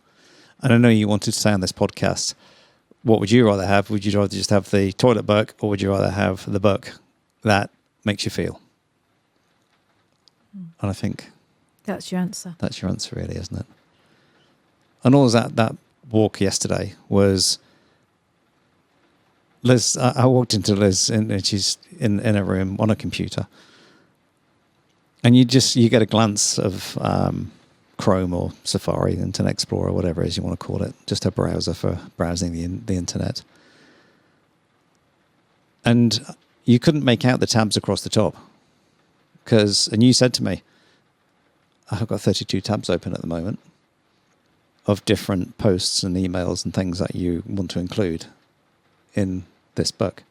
Speaker 3: And I know you wanted to say on this podcast, what would you rather have? Would you rather just have the toilet book, or would you rather have the book that makes you feel? And I think
Speaker 2: that's your answer.
Speaker 3: That's your answer, really, isn't it? And all that walk yesterday was Liz. I walked into Liz, and she's in a room on a computer, and you get a glance of Chrome or Safari, Internet Explorer, whatever it is you want to call it, just a browser for browsing the internet. And you couldn't make out the tabs across the top and you said to me, I've got 32 tabs open at the moment of different posts and emails and things that you want to include in this book.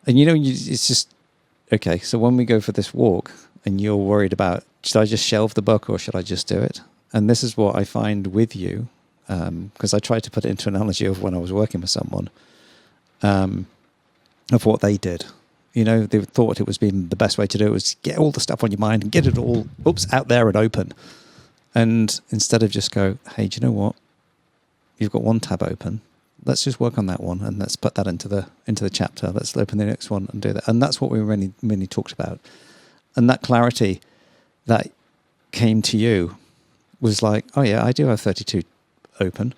Speaker 3: And it's just, okay, so when we go for this walk and you're worried about, should I just shelve the book or should I just do it? And this is what I find with you, because I tried to put it into an analogy of when I was working with someone, of what they did. They thought it was being the best way to do it was get all the stuff on your mind and get it all, out there and open. And instead of just go, hey, do you know what? You've got one tab open. Let's just work on that one and let's put that into the chapter. Let's open the next one and do that. And that's what we really talked about. And that clarity that came to you was like, oh yeah, I do have 32 open.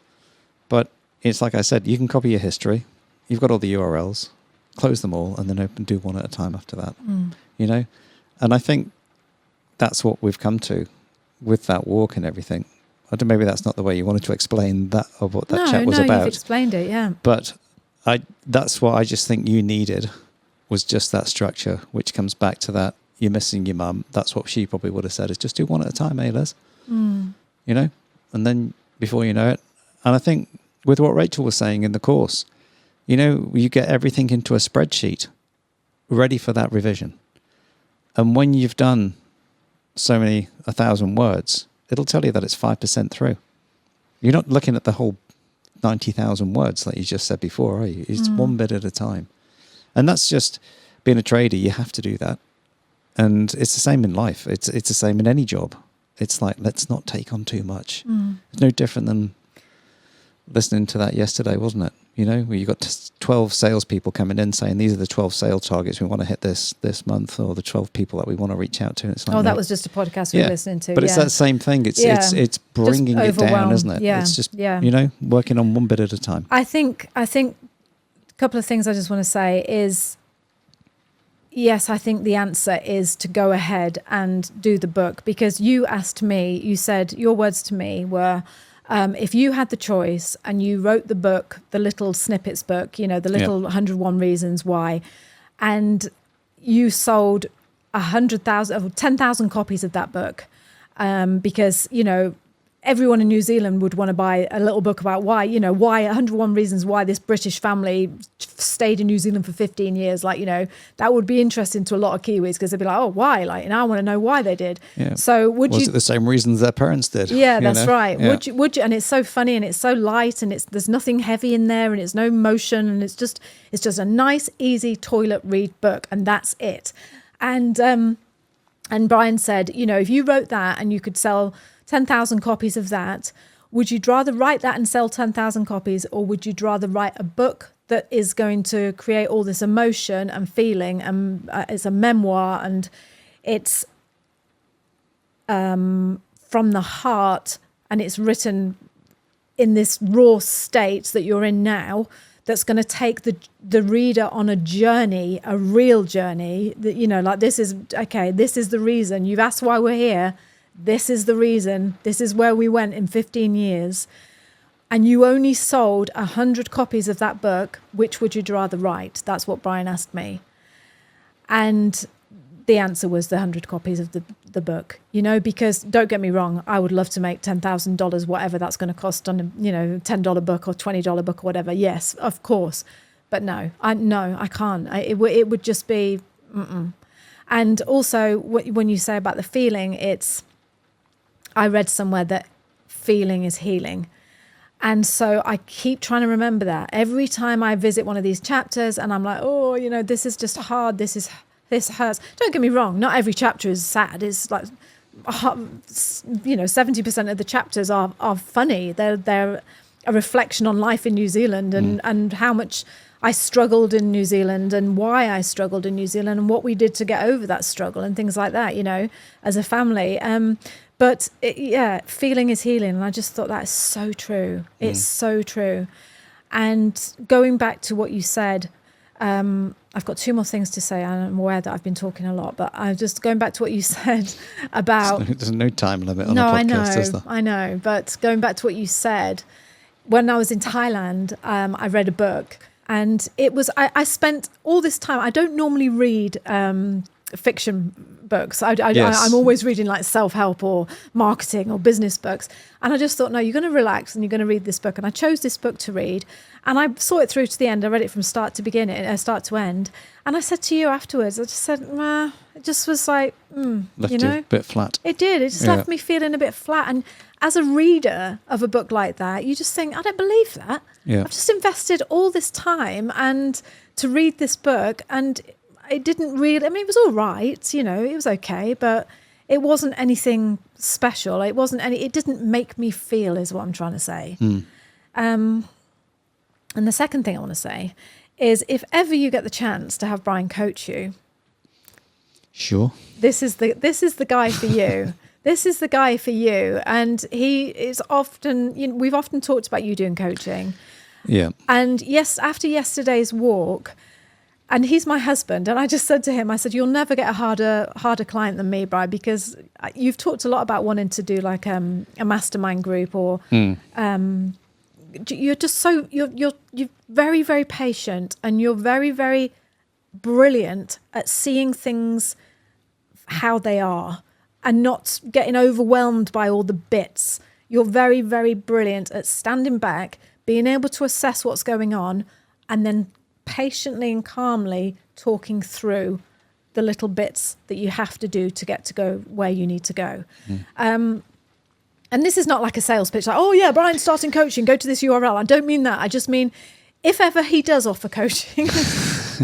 Speaker 3: But it's like I said, you can copy your history. You've got all the URLs. Close them all and then do one at a time after that. And I think that's what we've come to with that walk and everything. I don't, maybe that's not the way you wanted to explain that or what that chat was about.
Speaker 2: No, you've explained it, yeah.
Speaker 3: But that's what I just think you needed, was just that structure, which comes back to that you're missing your mum. That's what she probably would have said, is just do one at a time, Liz. And then before you know it, and I think with what Rachel was saying in the course, you get everything into a spreadsheet ready for that revision. And when you've done 1,000 words, it'll tell you that it's 5% through. You're not looking at the whole 90,000 words that you just said before, are you? It's one bit at a time. And that's just being a trader. You have to do that. And it's the same in life. It's the same in any job. It's like, let's not take on too much. It's no different than listening to that yesterday, wasn't it? Where you got 12 salespeople coming in saying, these are the 12 sales targets we want to hit this month, or the 12 people that we want to reach out to. And it's like,
Speaker 2: that was just a podcast we were listening to.
Speaker 3: But it's that same thing. It's bringing it down, isn't it?
Speaker 2: Yeah.
Speaker 3: It's just, working on one bit at a time.
Speaker 2: I think a couple of things I just want to say is, yes, I think the answer is to go ahead and do the book, because you asked me, you said, your words to me were, if you had the choice and you wrote the book, the little snippets book, the little 101 Reasons Why, and you sold 100,000 or 10,000 copies of that book, because, everyone in New Zealand would want to buy a little book about why 101 reasons why this British family stayed in New Zealand for 15 years. That would be interesting to a lot of Kiwis, because they'd be like, oh, why? And I want to know why they did.
Speaker 3: Yeah.
Speaker 2: So was
Speaker 3: it the same reasons their parents did?
Speaker 2: Yeah, that's right.
Speaker 3: Yeah.
Speaker 2: Would you? And it's so funny, and it's so light, and there's nothing heavy in there, and it's no motion, and it's just a nice, easy toilet read book, and that's it. And Brian said, if you wrote that and you could sell 10,000 copies of that, would you rather write that and sell 10,000 copies, or would you rather write a book that is going to create all this emotion and feeling, and it's a memoir, and it's from the heart, and it's written in this raw state that you're in now, that's going to take the reader on a journey, a real journey, that, this is the reason. You've asked why we're here. This is the reason. This is where we went in 15 years. And you only sold 100 copies of that book. Which would you rather write? That's what Brian asked me. And the answer was the 100 copies of the book, because don't get me wrong, I would love to make $10,000, whatever that's going to cost on a, $10 book or $20 book or whatever. Yes, of course. But no, I can't. It would just be, And also when you say about the feeling, I read somewhere that feeling is healing. And so I keep trying to remember that every time I visit one of these chapters, and I'm like, oh, this is just hard. This hurts. Don't get me wrong. Not every chapter is sad. It's like, 70% of the chapters are funny. They're a reflection on life in New Zealand, and how much I struggled in New Zealand, and why I struggled in New Zealand, and what we did to get over that struggle, and things like that, as a family. But feeling is healing. And I just thought that is so true. It's so true. And going back to what you said, I've got two more things to say. I'm aware that I've been talking a lot, but I'm just going back to what you said about...
Speaker 3: There's no time limit on a podcast, is there?
Speaker 2: I know. But going back to what you said, when I was in Thailand, I read a book, and it was... I spent all this time... I don't normally read fiction books. I'm always reading like self-help or marketing or business books, and I just thought, no, you're going to relax and you're going to read this book. And I chose this book to read, and I saw it through to the end. I read it from start to end, and I said to you afterwards, I just said, it just was like,
Speaker 3: left you a bit flat.
Speaker 2: It did. It just left me feeling a bit flat. And as a reader of a book like that, you just think, I don't believe that. I've just invested all this time and to read this book, and it didn't really, it was all right, it was okay, but it wasn't anything special. It didn't make me feel, is what I'm trying to say. And the second thing I want to say is, if ever you get the chance to have Brian coach you,
Speaker 3: sure,
Speaker 2: this is the guy for you. This is the guy for you. And he is often, we've often talked about you doing coaching.
Speaker 3: Yeah.
Speaker 2: And yes, after yesterday's walk, and he's my husband, and I just said to him, I said, you'll never get a harder client than me, Brian, because you've talked a lot about wanting to do like a mastermind group, or you're just you're very, very patient, and you're very, very brilliant at seeing things how they are and not getting overwhelmed by all the bits. You're very, very brilliant at standing back, being able to assess what's going on, and then patiently and calmly talking through the little bits that you have to do to get to go where you need to go. And this is not like a sales pitch, like, oh yeah, Brian's starting coaching, go to this URL. I don't mean that. I just mean, if ever he does offer coaching,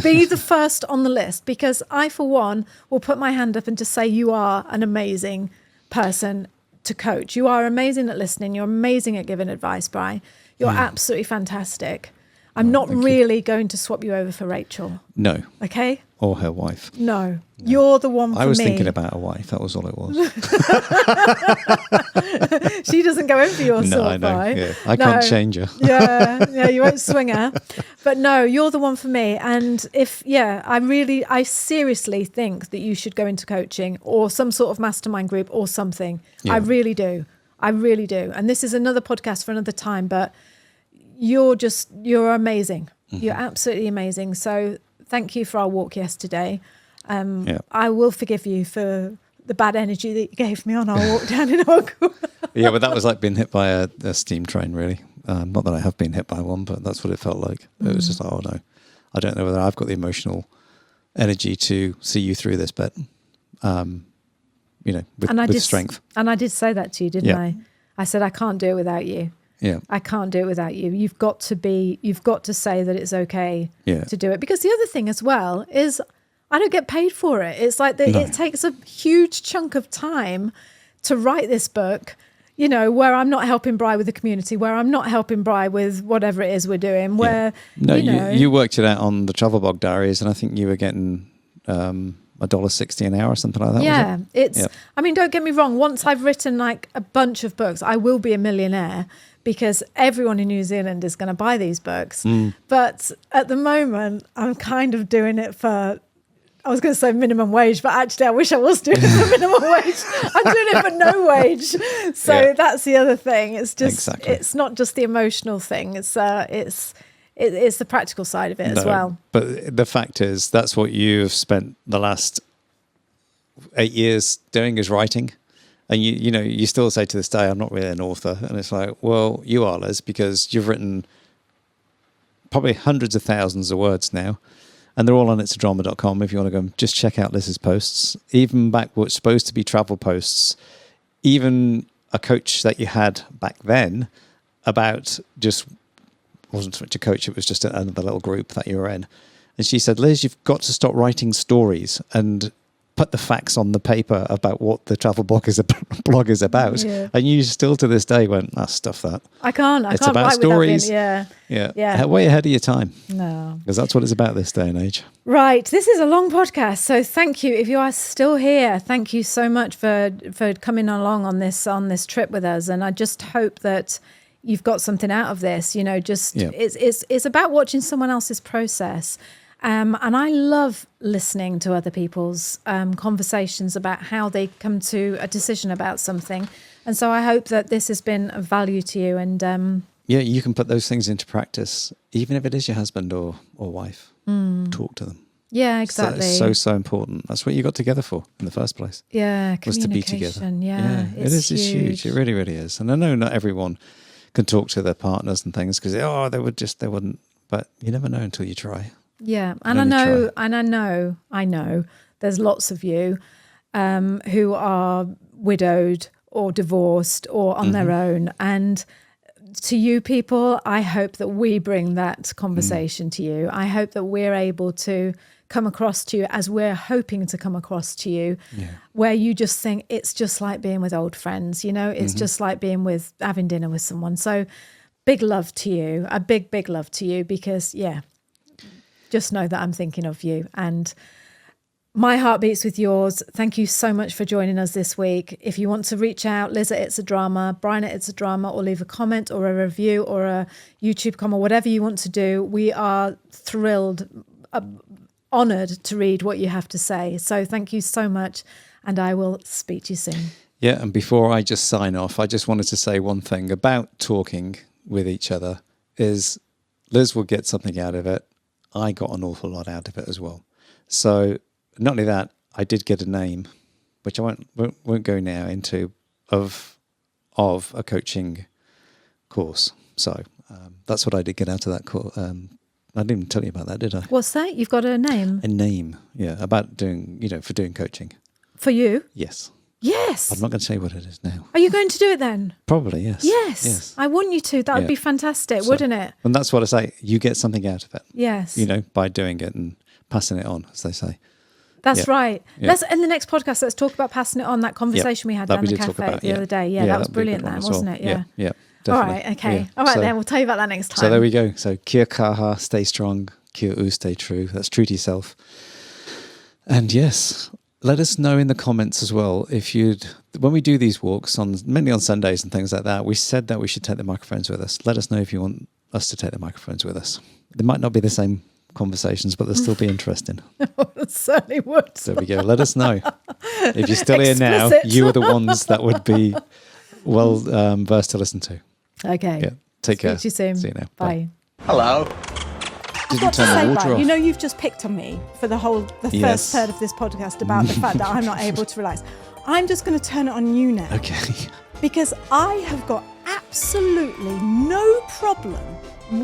Speaker 2: be the first on the list, because I, for one, will put my hand up and just say, you are an amazing person to coach. You are amazing at listening. You're amazing at giving advice, Brian. You're absolutely fantastic. I'm not really going to swap you over for Rachel.
Speaker 3: No.
Speaker 2: Okay?
Speaker 3: Or her wife.
Speaker 2: No. You're the one for me.
Speaker 3: I was thinking about a wife. That was all it was.
Speaker 2: She doesn't go in for your
Speaker 3: No, I know.
Speaker 2: right?
Speaker 3: Yeah. I can't change her.
Speaker 2: Yeah, you won't swing her. But no, you're the one for me. And I seriously think that you should go into coaching or some sort of mastermind group or something. Yeah. I really do. And this is another podcast for another time, but you're amazing. Mm-hmm. You're absolutely amazing. So thank you for our walk yesterday. I will forgive you for the bad energy that you gave me on our walk down in Ogu.
Speaker 3: Yeah, but that was like being hit by a steam train, really. Not that I have been hit by one, but that's what it felt like. It was just like, oh no, I don't know whether I've got the emotional energy to see you through this, but with strength.
Speaker 2: And I did say that to you, didn't I? I said, I can't do it without you.
Speaker 3: Yeah.
Speaker 2: I can't do it without you. You've got to say that it's okay to do it. Because the other thing as well is I don't get paid for it. It's like it takes a huge chunk of time to write this book, where I'm not helping Bri with the community, where I'm not helping Bri with whatever it is we're doing, where,
Speaker 3: you worked it out on the Travel Blog Diaries, and I think you were getting $1.60 an hour or something like that.
Speaker 2: Yeah, I mean, don't get me wrong. Once I've written like a bunch of books, I will be a millionaire because everyone in New Zealand is going to buy these books. But at the moment, I'm kind of doing it for, I was going to say minimum wage, but actually I wish I was doing it for minimum wage. I'm doing it for no wage. So that's the other thing. It's just, It's not just the emotional thing. It's the practical side of it as well.
Speaker 3: But the fact is, that's what you've spent the last 8 years doing, is writing. And you still say to this day, I'm not really an author. And it's like, well, you are, Liz, because you've written probably hundreds of thousands of words now. And they're all on itsadrama.com if you want to go and just check out Liz's posts. Even back what's supposed to be travel posts, even a coach that you had back then about just wasn't so much a coach, it was just another little group that you were in. And she said, Liz, you've got to stop writing stories and put the facts on the paper about what the travel blog is about. Yeah. And you still to this day went, stuff that.
Speaker 2: I can't
Speaker 3: about
Speaker 2: write
Speaker 3: stories.
Speaker 2: Without
Speaker 3: Yeah. Way ahead of your time.
Speaker 2: No.
Speaker 3: Because that's what it's about this day and age.
Speaker 2: Right. This is a long podcast. So thank you. If you are still here, thank you so much for coming along on this trip with us. And I just hope that you've got something out of this, it's about watching someone else's process. And I love listening to other people's conversations about how they come to a decision about something. And so I hope that this has been of value to you. And
Speaker 3: you can put those things into practice, even if it is your husband or wife. Talk to them.
Speaker 2: Yeah, exactly.
Speaker 3: So important. That's what you got together for in the first place.
Speaker 2: Yeah,
Speaker 3: was to be together.
Speaker 2: Yeah,
Speaker 3: it's huge. It really, really is. And I know not everyone can talk to their partners and things because they wouldn't. But you never know until you try.
Speaker 2: Yeah, and I know there's lots of you who are widowed or divorced or on their own. And to you people, I hope that we bring that conversation to you. I hope that we're able to come across to you as we're hoping to come across to you, where you just think it's just like being with old friends, it's just like having dinner with someone. So big love to you, a big love to you, because just know that I'm thinking of you and my heart beats with yours. Thank you so much for joining us this week. If you want to reach out, Liz at It's a Drama, Brian at It's a Drama, or leave a comment or a review or a YouTube comment, whatever you want to do, we are thrilled, honoured to read what you have to say. So thank you so much, and I will speak to you soon.
Speaker 3: Yeah, and before I just sign off, I just wanted to say one thing about talking with each other is Liz will get something out of it. I got an awful lot out of it as well. So not only that, I did get a name, which I won't go now into, of a coaching course. So that's what I did get out of that course. I didn't even tell you about that, did I?
Speaker 2: What's that? You've got a name?
Speaker 3: A name, yeah, about doing, for doing coaching.
Speaker 2: For you?
Speaker 3: Yes.
Speaker 2: Yes.
Speaker 3: I'm not going to say what it is now.
Speaker 2: Are you going to do it then?
Speaker 3: Probably, yes.
Speaker 2: Yes. I want you to. That would be fantastic, wouldn't it?
Speaker 3: And that's what I say. You get something out of it.
Speaker 2: Yes.
Speaker 3: By doing it and passing it on, as they say.
Speaker 2: That's right. Yeah. In the next podcast, let's talk about passing it on, that conversation we had down the cafe the other day. Yeah, that was brilliant, wasn't it?
Speaker 3: Yeah.
Speaker 2: All right, okay. Yeah. All right, then we'll tell you about that next time.
Speaker 3: So there we go. So kia kaha, stay strong. Kia u, stay true. That's true to yourself. And yes, let us know in the comments as well if when we do these walks mainly on Sundays and things like that, we said that we should take the microphones with us. Let us know if you want us to take the microphones with us. They might not be the same conversations, but they'll still be interesting.
Speaker 2: It certainly would.
Speaker 3: There we go. Let us know. If you're still here now, you are the ones that would be well versed to listen to.
Speaker 2: Okay.
Speaker 3: Yeah. Take care.
Speaker 2: See you soon.
Speaker 3: See you now.
Speaker 2: Bye.
Speaker 1: Hello.
Speaker 2: I've got to say, right, you know, you've just picked on me for the first third of this podcast about the fact that I'm not able to relax. I'm just going to turn it on you now.
Speaker 3: Okay.
Speaker 2: Because I have got absolutely no problem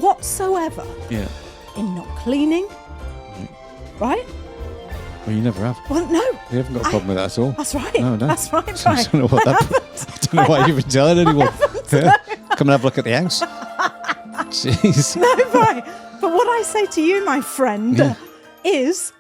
Speaker 2: whatsoever in not cleaning. Right?
Speaker 3: Well, you never have.
Speaker 2: Well, no.
Speaker 3: We haven't got a problem with that at all.
Speaker 2: That's right.
Speaker 3: No.
Speaker 2: That's right.
Speaker 3: I don't know what I don't know why you've been telling anyone. Come and have a look at the house. Jeez.
Speaker 2: No, right. But what I say to you, my friend, is